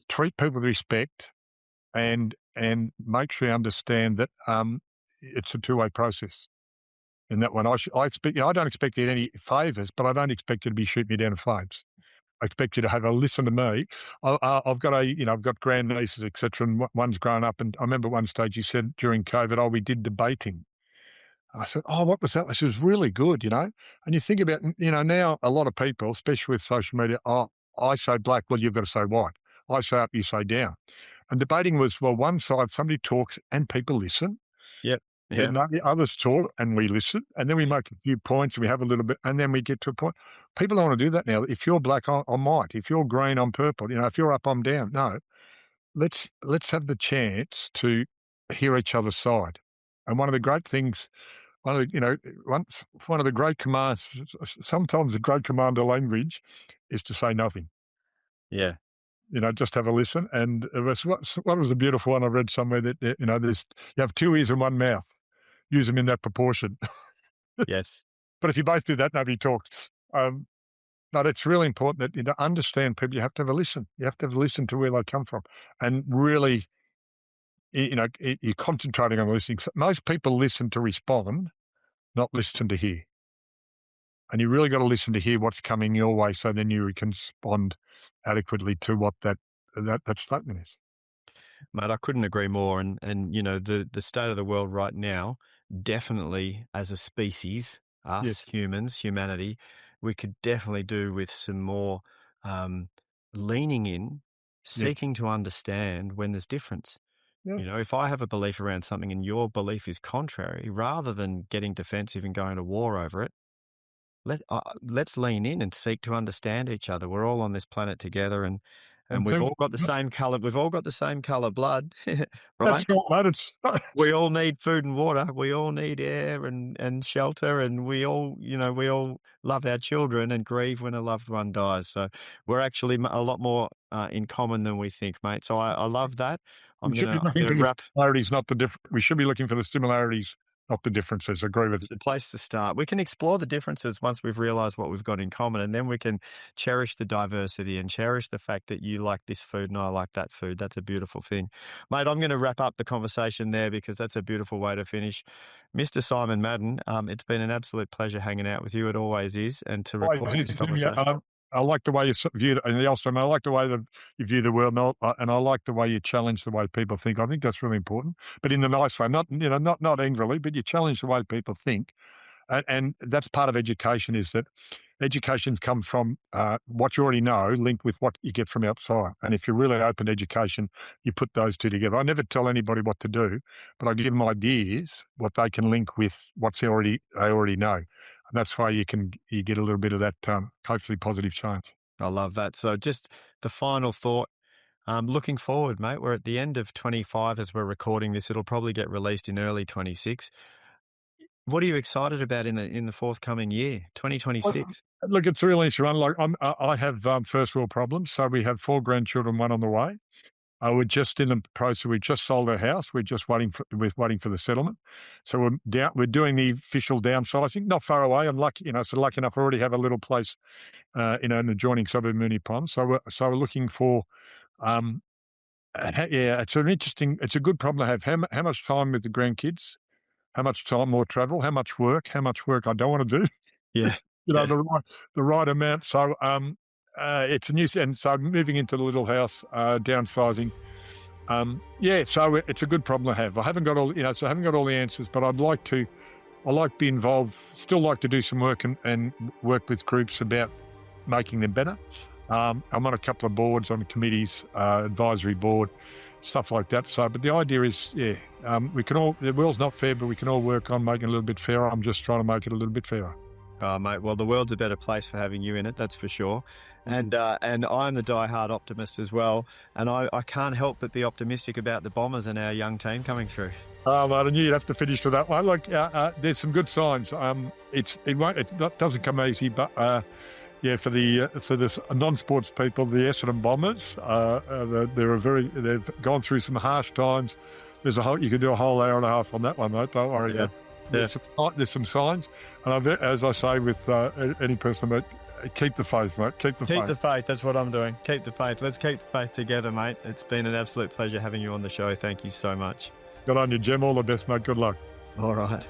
treat people with respect and make sure you understand that it's a two-way process. In that one, I expect, I don't expect you to get any favours, but I don't expect you to be shooting me down in flames. I expect you to have a listen to me. I've got I've got grandnieces, etc., and one's grown up. And I remember at one stage you said during COVID, "Oh, we did debating." I said, "Oh, what was that?" This was really good. And you think about, now a lot of people, especially with social media, "Oh, I say black, well, you've got to say white. I say up, you say down." And debating was, well, one side, somebody talks and people listen. Yep. Then Yeah. the others talk and we listen, and then we make a few points and we have a little bit, and then we get to a point. People don't want to do that now. If you're black, I'm white. If you're green, I'm purple. If you're up, I'm down. No, let's have the chance to hear each other's side. And one of the great things, one of the great commands, sometimes the great command of language is to say nothing. Yeah. Just have a listen. And what was a beautiful one I read somewhere that, you have 2 ears and 1 mouth. Use them in that proportion. Yes. But if you both do that, nobody talks. But it's really important that to understand people, you have to have a listen. You have to have a listen to where they come from, and really, you're concentrating on listening. So most people listen to respond, not listen to hear. And you really got to listen to hear what's coming your way, so then you can respond adequately to what that statement is. Mate, I couldn't agree more. And the state of the world right now, definitely as a species, us Yes. humans, humanity, we could definitely do with some more um, leaning in, Yeah. seeking to understand when there's difference. Yeah. If I have a belief around something and your belief is contrary, rather than getting defensive and going to war over it, let's lean in and seek to understand each other. We're all on this planet together, and And we've so all got the same color. We've all got the same color blood, right? that's not that. We all need food and water. We all need air and shelter, and we all love our children and grieve when a loved one dies. So we're actually a lot more in common than we think, mate. So I love that. We I'm should be gonna I'm looking gonna for the wrap. similarities, not the different. We should be looking for the similarities, not the differences. I agree with It's you. the place to start. We can explore the differences once we've realized what we've got in common, and then we can cherish the diversity and cherish the fact that you like this food and I like that food. That's a beautiful thing. Mate, I'm going to wrap up the conversation there because that's a beautiful way to finish. Mr. Simon Madden, it's been an absolute pleasure hanging out with you. It always is. And to Always record is, this Jimmy. conversation. I like the way you view, and also, and I like the way that you view the world, and I like the way you challenge the way people think. I think that's really important, but in the nice way, not angrily, but you challenge the way people think, and that's part of education. Is that education's come from what you already know, linked with what you get from outside. And if you're really open to education, you put those two together. I never tell anybody what to do, but I give them ideas what they can link with what's they already know. And that's why you get a little bit of that hopefully positive change. I love that. So just the final thought. Looking forward, mate. We're at the end of 25 as we're recording this. It'll probably get released in early 26. What are you excited about in the forthcoming year, 2026? Look, it's really interesting. Like I have first world problems, so we have 4 grandchildren, one on the way. We're just in the process. We just sold our house. We're just waiting for the settlement. So we're doing the official downsizing. Not far away. I'm lucky, so lucky enough. I already have a little place, in an adjoining suburb of Moonee Ponds. So we're looking for. Yeah, it's a good problem to have. How much time with the grandkids? How much time more travel? How much work? How much work I don't want to do? Yeah. Yeah. The right amount. So it's a new, and so moving into the little house, downsizing. Yeah, so it's a good problem to have. I haven't got all the answers, but I like to be involved. Still like to do some work and work with groups about making them better. I'm on a couple of boards, on committees, advisory board, stuff like that. So, but the idea is, the world's not fair, but we can all work on making it a little bit fairer. I'm just trying to make it a little bit fairer. Oh, mate, well, the world's a better place for having you in it, that's for sure. And I'm the diehard optimist as well. And I can't help but be optimistic about the Bombers and our young team coming through. Oh, mate, I knew you'd have to finish with that one. Look, there's some good signs. It doesn't come easy, but for the non-sports people, the Essendon Bombers, they've gone through some harsh times. You can do a whole hour and a half on that one, mate. Don't worry. Yeah. There's some signs, and as I say with any person, mate, keep the faith, mate. Keep the faith. That's what I'm doing. Keep the faith. Let's keep the faith together, mate. It's been an absolute pleasure having you on the show. Thank you so much. Good on you, Jim. All the best, mate. Good luck. All right.